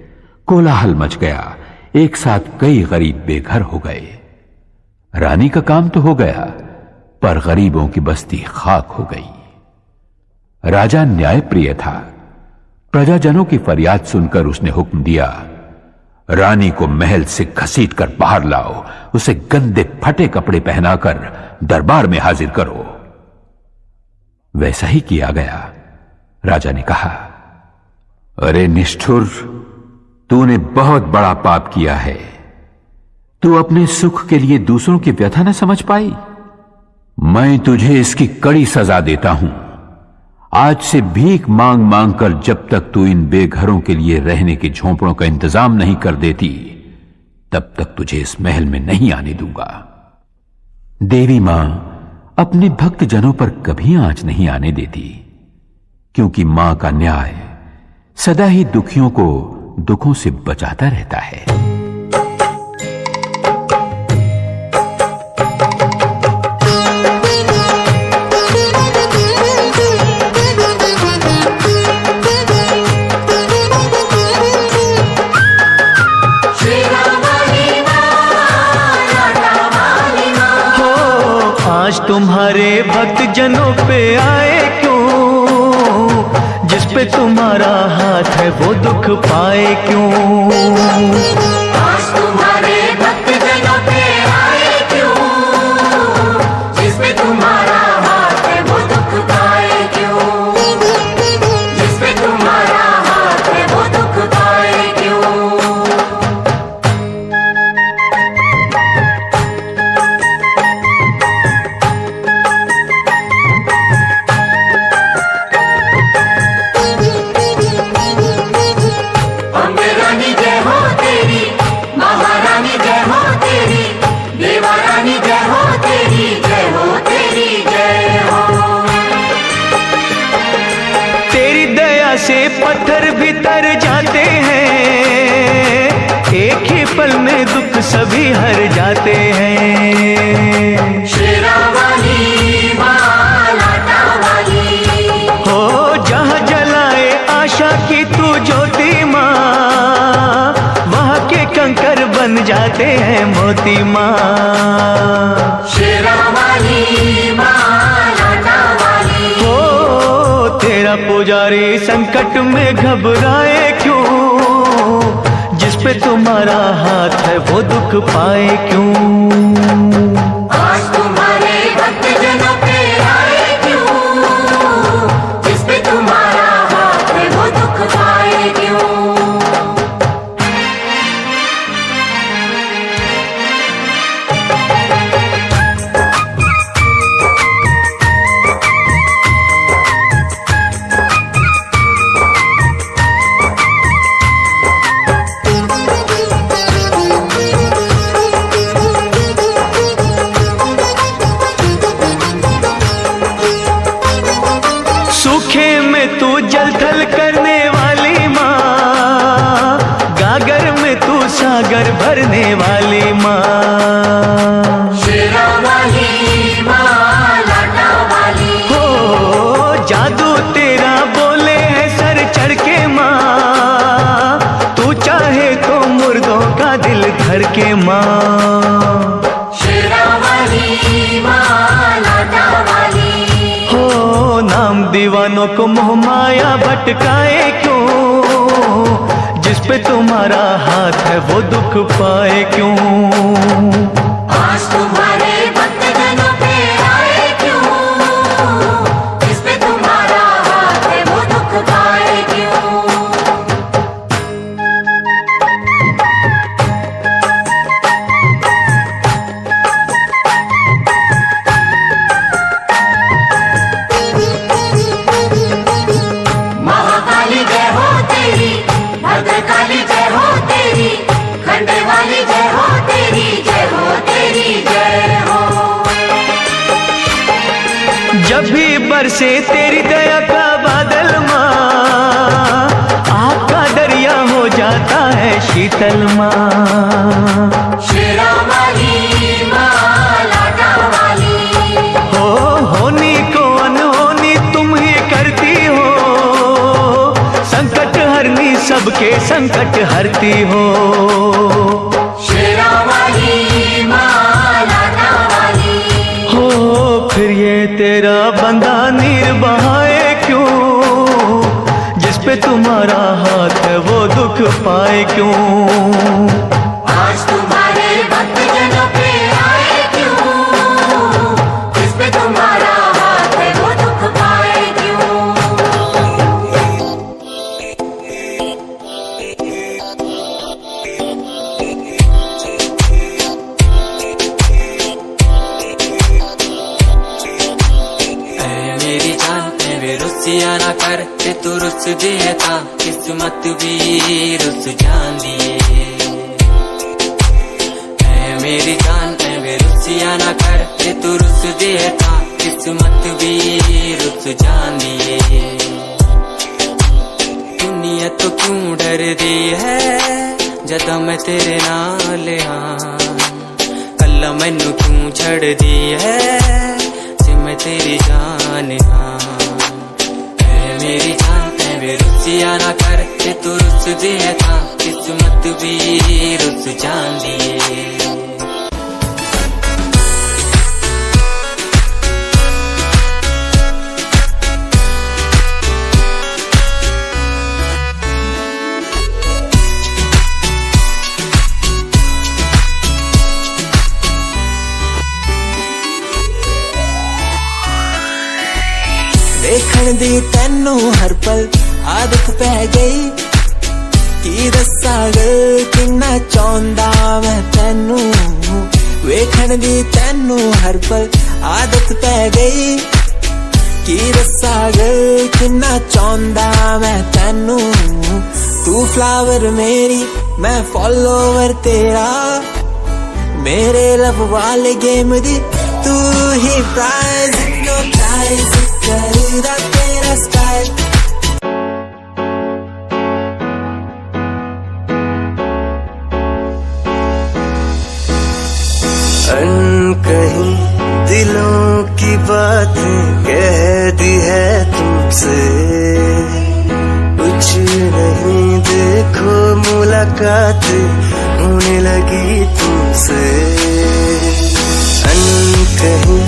कोलाहल मच गया। एक साथ कई गरीब बेघर हो गए। रानी का काम तो हो गया, पर गरीबों की बस्ती खाक हो गई। राजा न्यायप्रिय था। प्रजाजनों की फरियाद सुनकर उसने हुक्म दिया, रानी को महल से घसीटकर बाहर लाओ, उसे गंदे फटे कपड़े पहनाकर दरबार में हाजिर करो। वैसा ही किया गया। राजा ने कहा, अरे निष्ठुर, तूने बहुत बड़ा पाप किया है। तू अपने सुख के लिए दूसरों की व्यथा न समझ पाई। मैं तुझे इसकी कड़ी सजा देता हूं। आज से भीख मांग मांग कर जब तक तू इन बेघरों के लिए रहने के झोंपड़ों का इंतजाम नहीं कर देती, तब तक तुझे इस महल में नहीं आने दूंगा। देवी मां अपने भक्त जनों पर कभी आंच नहीं आने देती, क्योंकि मां का न्याय सदा ही दुखियों को दुखों से बचाता रहता है।
आज तुम्हारे भक्त जनों पे आए क्यों, जिस पे तुम्हारा हाथ है वो दुख पाए क्यों।
आज तुम्हारे भक्त जनों पे आए क्यों, जिस पे तुम्हारा हाथ है वो दुख पाए क्यों, जिस पे तुम्हारा हाथ है वो दुख पाए क्यों। अम्बे रानी जय
पत्थर भी तर जाते हैं, एक ही पल में दुख सभी हर जाते हैं।
शेरा वाली माँ लाटा वाली,
हो जहाँ जलाए आशा की तू ज्योति माँ, वहाँ के कंकर बन जाते हैं मोती माँ।
शेरा वाली माँ लाटा वाली,
हो तेरा पुजारी संकट में घबराए क्यों, जिस पे तुम्हारा हाथ है वो दुख पाए क्यों।
आज तुम्हारे भक्त जनों पे आए क्यों, जिस पे तुम्हारा हाथ है वो दुख पाए क्यों।
सूखे में तू जल थल करने वाली माँ, गागर में तू सागर भरने वाली माँ।
शेरा वाली माँ लाटा वाली,
हो जादू तेरा बोले है सर चढ़ के माँ, तू चाहे तो मुर्दों का दिल धर के माँ।
शेरा वाली माँ लाटा वाली,
हो नाम दीवानों को मोह माया भटकाए क्यों, जिस पे तुम्हारा हाथ है वो दुख पाए क्यों।
आज तुम्हारे भक्त जनों पे आए क्यों, जिस पे तुम्हारा हाथ है वो दुख पाए क्यों। महाकाली जय हो तेरी, भद्रकाली जय हो तेरी, खंडे वाली जय हो तेरी, जय हो तेरी जय हो।
जब भी बरसे तेरी दया का बादल माँ, आपका दरिया हो जाता है शीतल माँ।
शेरा वाली माँ लाटा वाली,
हो होनी को अनहोनी तुम ही करती हो, संकट हरनी सबके संकट हरती हो।
शेरा वाली माँ लाटा वाली,
हो फिर ये तेरा बंदा नीर बहाए क्यों, जिस पे तुम्हारा हाथ है वो दुख पाए क्यों।
आज तुम्हारे भक्त जनों पे आए क्यों, जिस पे तुम्हारा हाथ है वो दुख पाए क्यों।
मेरी जान तेरे रुसिया ना कर, ते तू रुस दिए था किस्मत भी रुस जान दिए। मेरी जान तेरे रुसिया ना कर, ते तू रुस दिए था किस्मत भी रुस जान दिए। दुनिया तो क्यों डर दी है जदा मैं तेरे नाल हाँ, कल्ला मैनू क्यों छड़ दी है मैं तेरी जान हाँ। मेरी जान तेरे रुसिया ना कर, ते तू रुस दिए था किस्मत भी रुस जान दिए।
देखण दी तैनू हर पल आदत पै गई, की दस्सां गल किन्ना चाहुंदा मैं तैनू। वेखण दी तैनू हर पल आदत पै गई, की दस्सां गल किन्ना चाहुंदा मैं तैनू। तू फ्लावर मेरी मैं फॉलोवर तेरा, मेरे लव वाले गेम दी तू ही प्राइज, नो प्राइज करदा तेरा स्टाइल।
दिलों की बातें कह दी है तुमसे, कुछ नहीं देखो मुलाकात होने लगी तुमसे। अनकही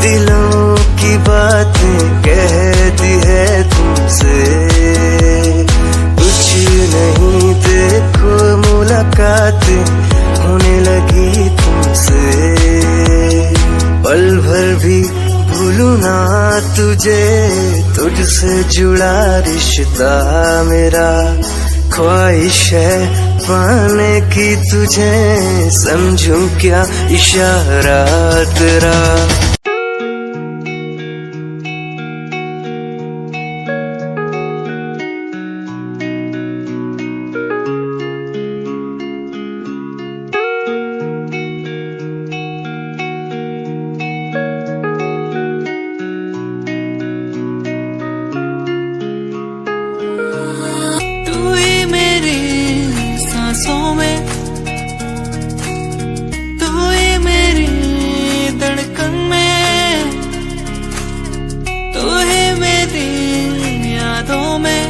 दिलों की बातें कह दी है तुमसे, कुछ नहीं देखो मुलाकात होने लगी तुमसे। पल भर भी भूलूं ना तुझे, तुझसे जुड़ा रिश्ता मेरा, ख्वाहिश है पाने की तुझे, समझूं क्या इशारा तेरा।
सांसों में तू ही मेरी धड़कन में, तू ही मेरी यादों में।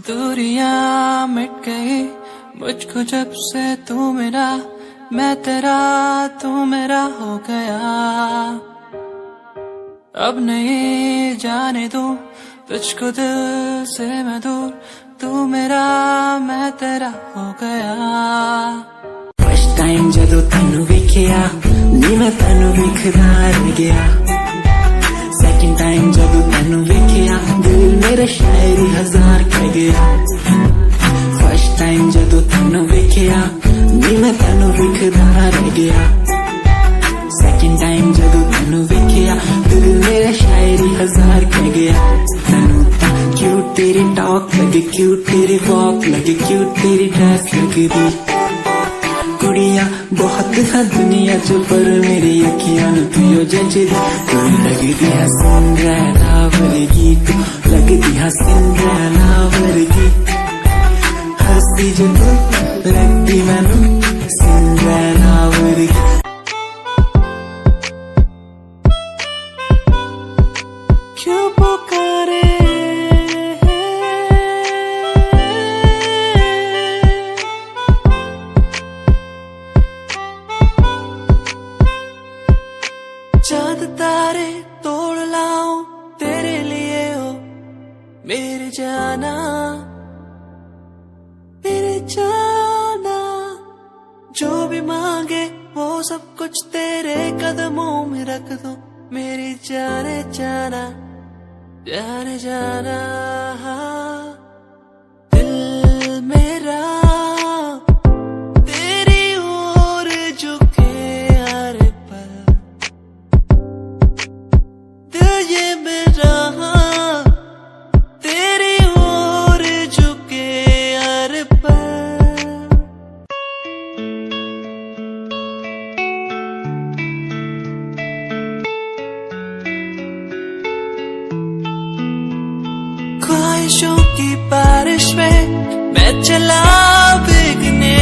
दूरियां मिट गई मुझको जब से तू मेरा, मैं तेरा तू मेरा हो गया। अब नहीं जाने दूं तुझको दिल से मैं दूर, तू मेरा मैं तेरा हो गया। फर्स्ट टाइम जदों तैनू वेखिया नी मैं तैनू वेखदा रह गया। सेकंड टाइम जदों तैनू वेखिया दिल मेरा शायरी हजार कह गया। फर्स्ट टाइम जदों तैनू वेखिया नी मैं तैनू वेखदा रह गया। सेकंड टाइम जदों तैनू वेखिया दिल मेरा शायरी हजार कह गया। तैनू तां क्यूट तेरी टॉक लगे, क्यूट तेरी वॉक लगे, क्यूट तेरी ड्रेस लगदी। कुड़ियां बहुत है दुनिया च पर मेरी अखियां नू तू यो जचदी। तू लगदी है सिंड्रेला वर्गी, तू लगदी है सिंड्रेला वर्गी। हंसदी जो तू लगदी मैनू सिंड्रेला वर्गी। क्यों पुकारे चांद तारे तोड़ लाऊं तेरे लिए हो मेरे जाना, मेरे जाना। जो भी मांगे वो सब कुछ तेरे कदमों में रख दूं, मेरी जाने जाना जाने जाना। दिल मेरा तेरी ओर झुके हर पल, दिल ये मेरा तेरी ओर झुके हर पल। ख्वाहिशों की बारिश में मैं चला भीगने,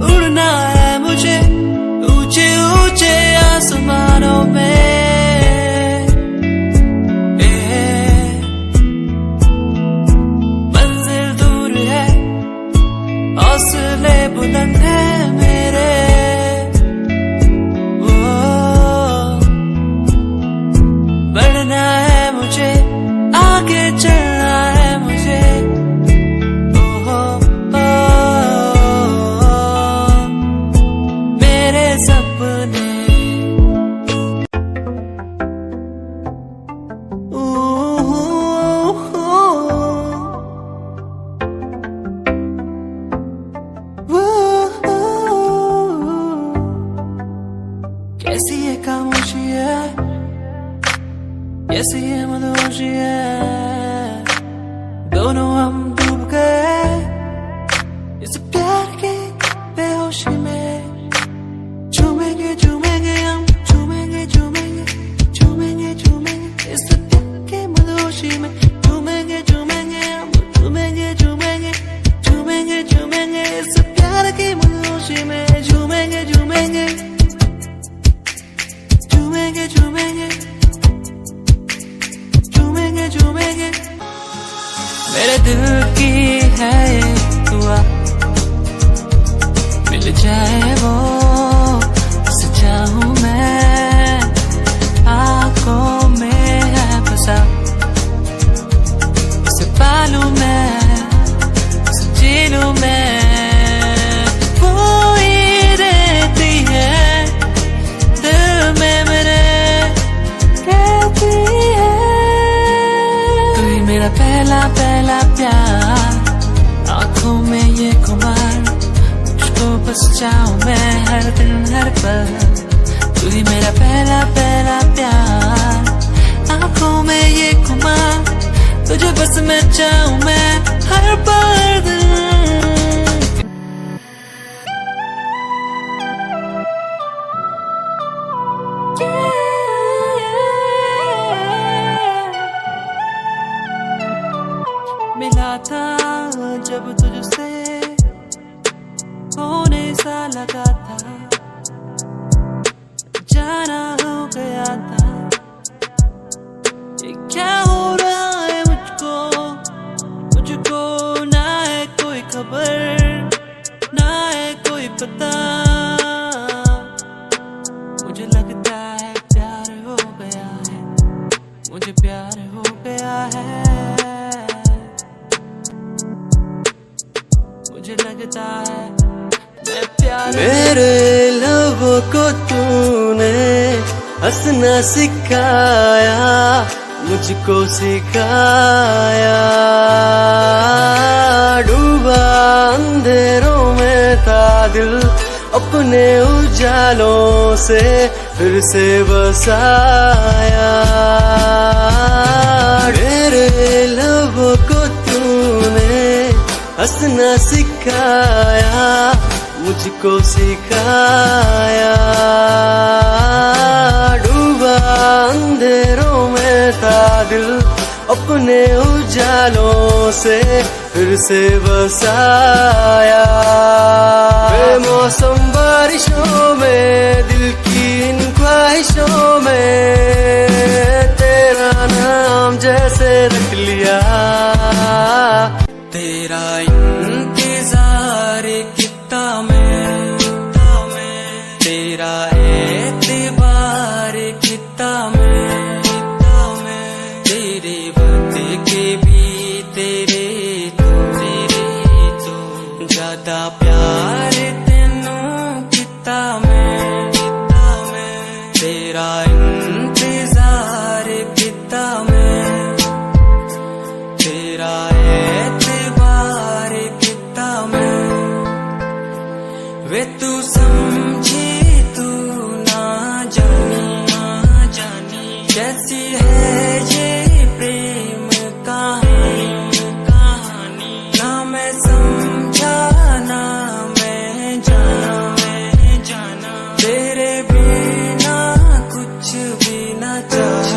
उड़ना है मुझे ऊंचे ऊंचे आसमानों में। मंजिल दूर है हौसले बुलंद है मेरे। बढ़ना है मुझे आगे चलना है मुझे। मेरे सपने कैसी है खामोशी है ऐसी है मदहोशी है, दोनों हम डूब गए इस प्यार के बेहोशी में। झूमेंगे झूमेंगे हम, झूमेंगे झूमेंगे झूमेंगे झूमेंगे इस प्यार के मदहोशी में। झूमेंगे झूमेंगे हम, झूमेंगे झूमेंगे झूमेंगे झूमेंगे इस प्यार की मदहोशी में। झूमेंगे झूमेंगे झूमेंगे झूमेंगे झूमेंगे झूमेंगे। मेरे दिल की है ये दुआ, मिल जाए वो चाहूं मैं, आंखों में है बसा, उसे पालूं मैं, उसे जी लूं मैं। वो ही रहती है दिल में मेरे, कहती है तू ही मेरा पहला पहला प्यार। आंखों में ये खुमार, मुझको बस चाहूं मैं हर दिन हर पल। तू ही मेरा पहला पहला प्यार। आंखों में ये खुमार, तुझे बस मैं चाहूं मैं हर पल। मिला था जब तुझसे होने सा लगा था, जाना हो गया था। ये क्या हो रहा है मुझको, मुझको ना है कोई खबर, ना है कोई पता। मुझे लगता है प्यार हो गया है, मुझे प्यार हो गया है। मुझे लगता है मैं प्यार।
मेरे लबों को तूने हंसना सिखाया, मुझको सिखाया। डूबा अंधेरों में था दिल, अपने उजालों से फिर से बसाया। मेरे लबों को तूने हंसना सिखाया, मुझको सिखाया। डूबा अंधेरों में था दिल, अपने उजालों से फिर से बसाया। बेमौसम बारिशों में, दिल की इन ख्वाहिशों में, तेरा नाम जैसे रख लिया।
तेरा इंतजार कितना मैं, तेरा एतबार कितना मैं, तेरे वक्त के भी तेरे तो ज्यादा प्यार तेनों कितना मैं, तेरा इंतजार कितना मैं, तेरा एतबार कितना मैं। वे तू समझे तू ना जानी, कैसी है ये प्रेम कहानी। ना मैं समझा ना मैं जाना, तेरे बिना कुछ भी ना चाह।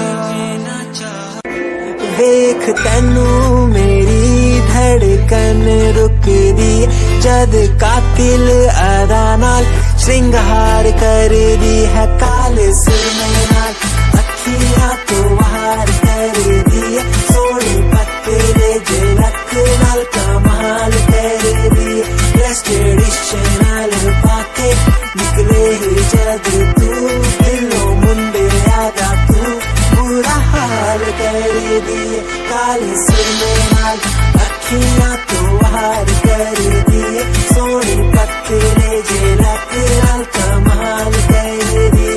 देख तैनू मेरी धड़कन रुकदी, जद कातिल अदा नाल श्रृंगार कर दी है। काले सुरमे नाल अखियां तो वार कर दी है, सोनी पत्ते झलक नाल कमाल कर दी। ड्रेस ट्रेडिशनल पाके निकले जद तू, दिलों मुंडे आदा तू बुरा हाल कर दी। काले सुरमे नाल अखियां तो वार कर दी, सोनी पत्ते झलक नाल कमाल कर दी।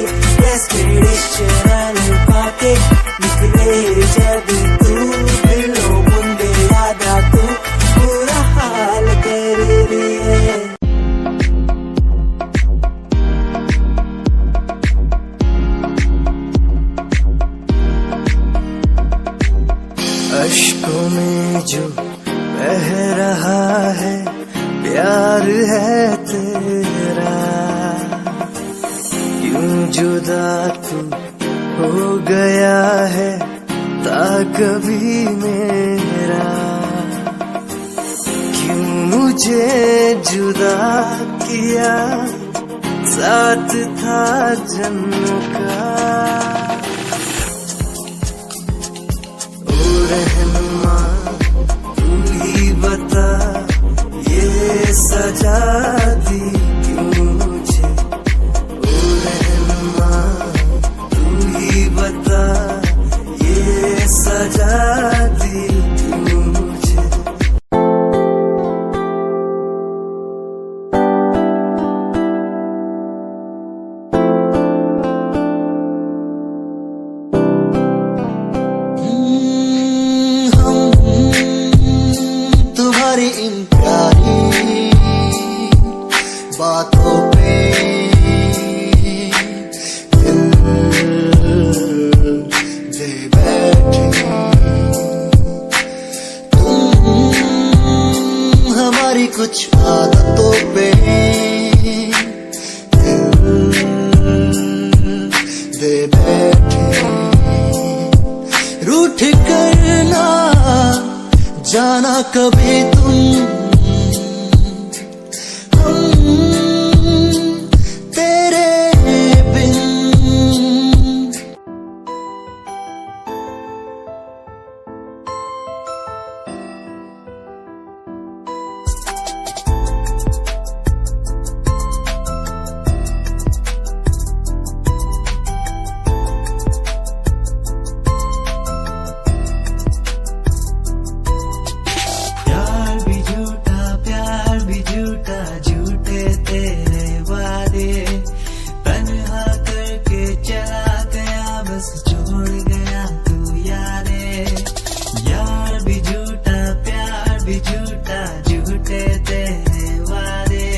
इश्कों में जो बह रहा है प्यार है तेरा, क्यों जुदा तू हो गया है ता कभी मेरा, क्यों मुझे जुदा किया साथ था जन्म का। ओ रहनुमा तू ही बता ये सजा दी क्यों मुझे, ओ रहनुमा तू ही बता ये सजा दी क्यों मुझे।
तुम्हारी इन प्यारी बातों पे दिल दे बैठे, तुम हमारी कुछ आदतों पे दिल दे बैठे, रूठ करना जाना कभी तुम, हम तेरे बिन। प्यार भी झूठा झूठे तेरे वादे, तन्हा करके चला गया बस छोड़ गया तू यादें। यार भी झूठा प्यार भी झूठा झूठे तेरे वादे,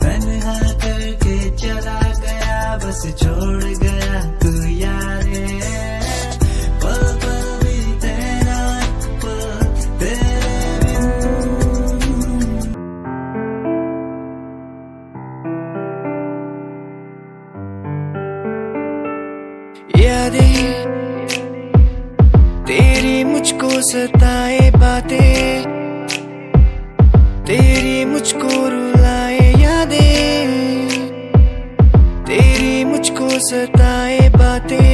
तन्हा करके चला गया बस छोड़ गया तू यादें। पल पल भी तेरा पल तेरे
यादें तेरी मुझको सताए बातें, तेरी मुझको रुलाए यादें, तेरी मुझको सताए बातें,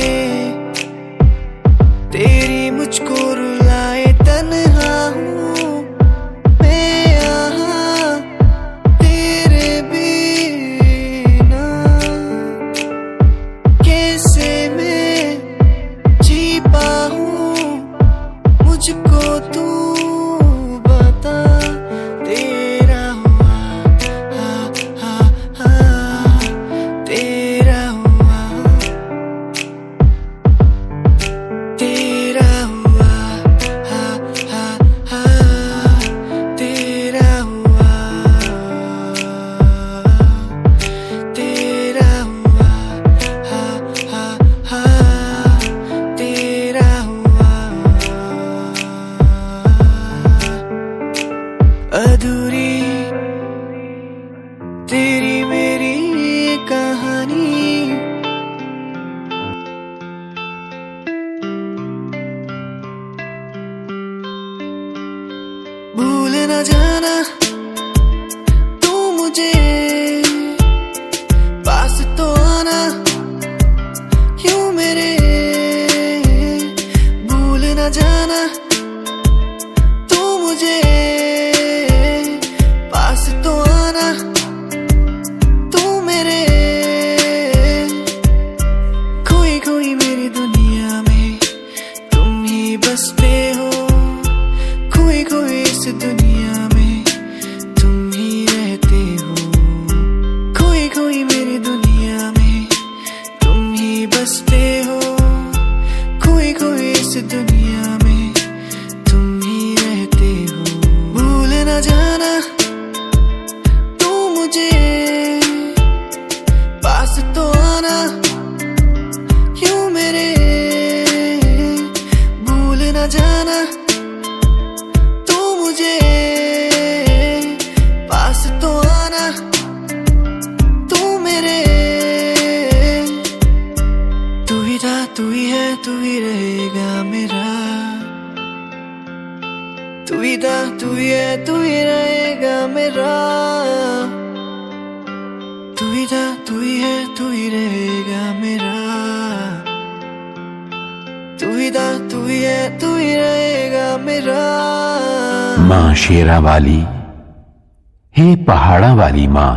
तेरी मुझको रुलाए। तन्हा हूँ मैं यहाँ तेरे बिना, कैसे मैं जी पाऊं मुझको तू बता। तेरा हुआ हा हा हा, तेरा हुआ, तेरा हुआ हा हा हा, तेरा हुआ, तेरा हुआ हा हा हा, तेरा हुआ। अधूरी तेरी मेरी कहानी, भूल न जाना तू मुझे, पास तो आना यूं मेरे, भूल न जाना तू मुझे, पास तो आना तू मेरे। खोई खोई मेरी दुनिया में तुम ही बसते हो, खोई खोई इस दुनिया में तुम ही रहते हो, खोई खोई मेरी दुनिया में तुम ही बसते हो, खोई खोई इस दुनिया में तुम ही रहते हो। भूल न जाना तू मुझे, पास तो आना यूं मेरे, भूल न जाना
तू ही है, तू ही रहेगा मेरा, तू ही था, तू ही है, तू ही रहेगा मेरा, तू ही था, तू ही है, तू ही रहेगा मेरा, तू ही था, तू ही है, तू ही रहेगा मेरा।
माँ शेरा वाली, हे पहाड़ा वाली माँ,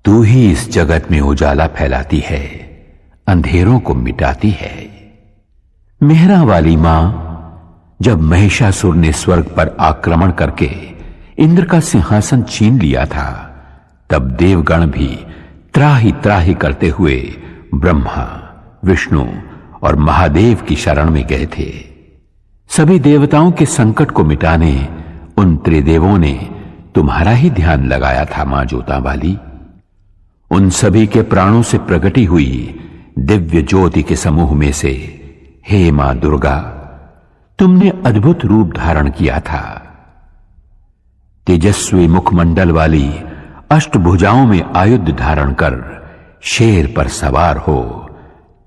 तू ही इस जगत में उजाला फैलाती है, अंधेरों को मिटाती है। मेहरा वाली माँ, जब महिषासुर ने स्वर्ग पर आक्रमण करके इंद्र का सिंहासन छीन लिया था, तब देवगण भी त्राही त्राही करते हुए ब्रह्मा, विष्णु और महादेव की शरण में गए थे। सभी देवताओं के संकट को मिटाने उन त्रिदेवों ने तुम्हारा ही ध्यान लगाया था मां जोता वाली। उन सभी के प्राणों से प्रकटी हुई दिव्य ज्योति के समूह में से हे मां दुर्गा, तुमने अद्भुत रूप धारण किया था। तेजस्वी मुखमंडल वाली अष्टभुजाओं में आयुध धारण कर शेर पर सवार हो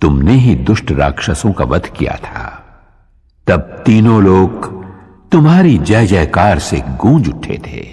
तुमने ही दुष्ट राक्षसों का वध किया था। तब तीनों लोग तुम्हारी जय जयकार से गूंज उठे थे।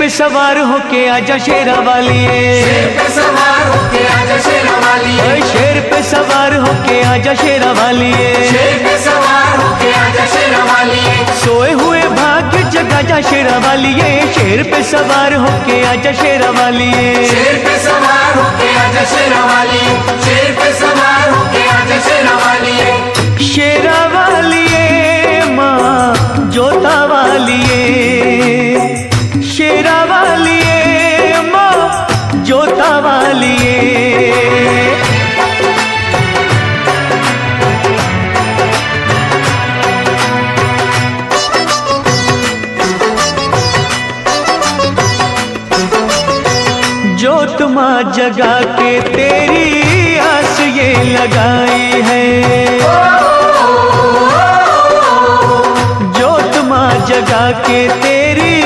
सवार होके आजा शेरा वाली,
शेर पे सवार होके आजा शेरा वाली,
शेर पे सवार होके आजा शेरा वाली,
शेर पे सवार होके आजा शेरा वाली,
सोए हुए भाग्य जगा जा शेरा वाली, शेर पे सवार होके आजा शेरा वाली,
शेर पे सवार होके आजा शेरा वाली, शेर पे सवार होके आजा शेरा वाली,
शेरा वाली माँ जोता वाली, शेरा वाली माँ जोता वाली। जोत माँ जगा के तेरी आस ये लगाई है, जोत माँ जगा के तेरी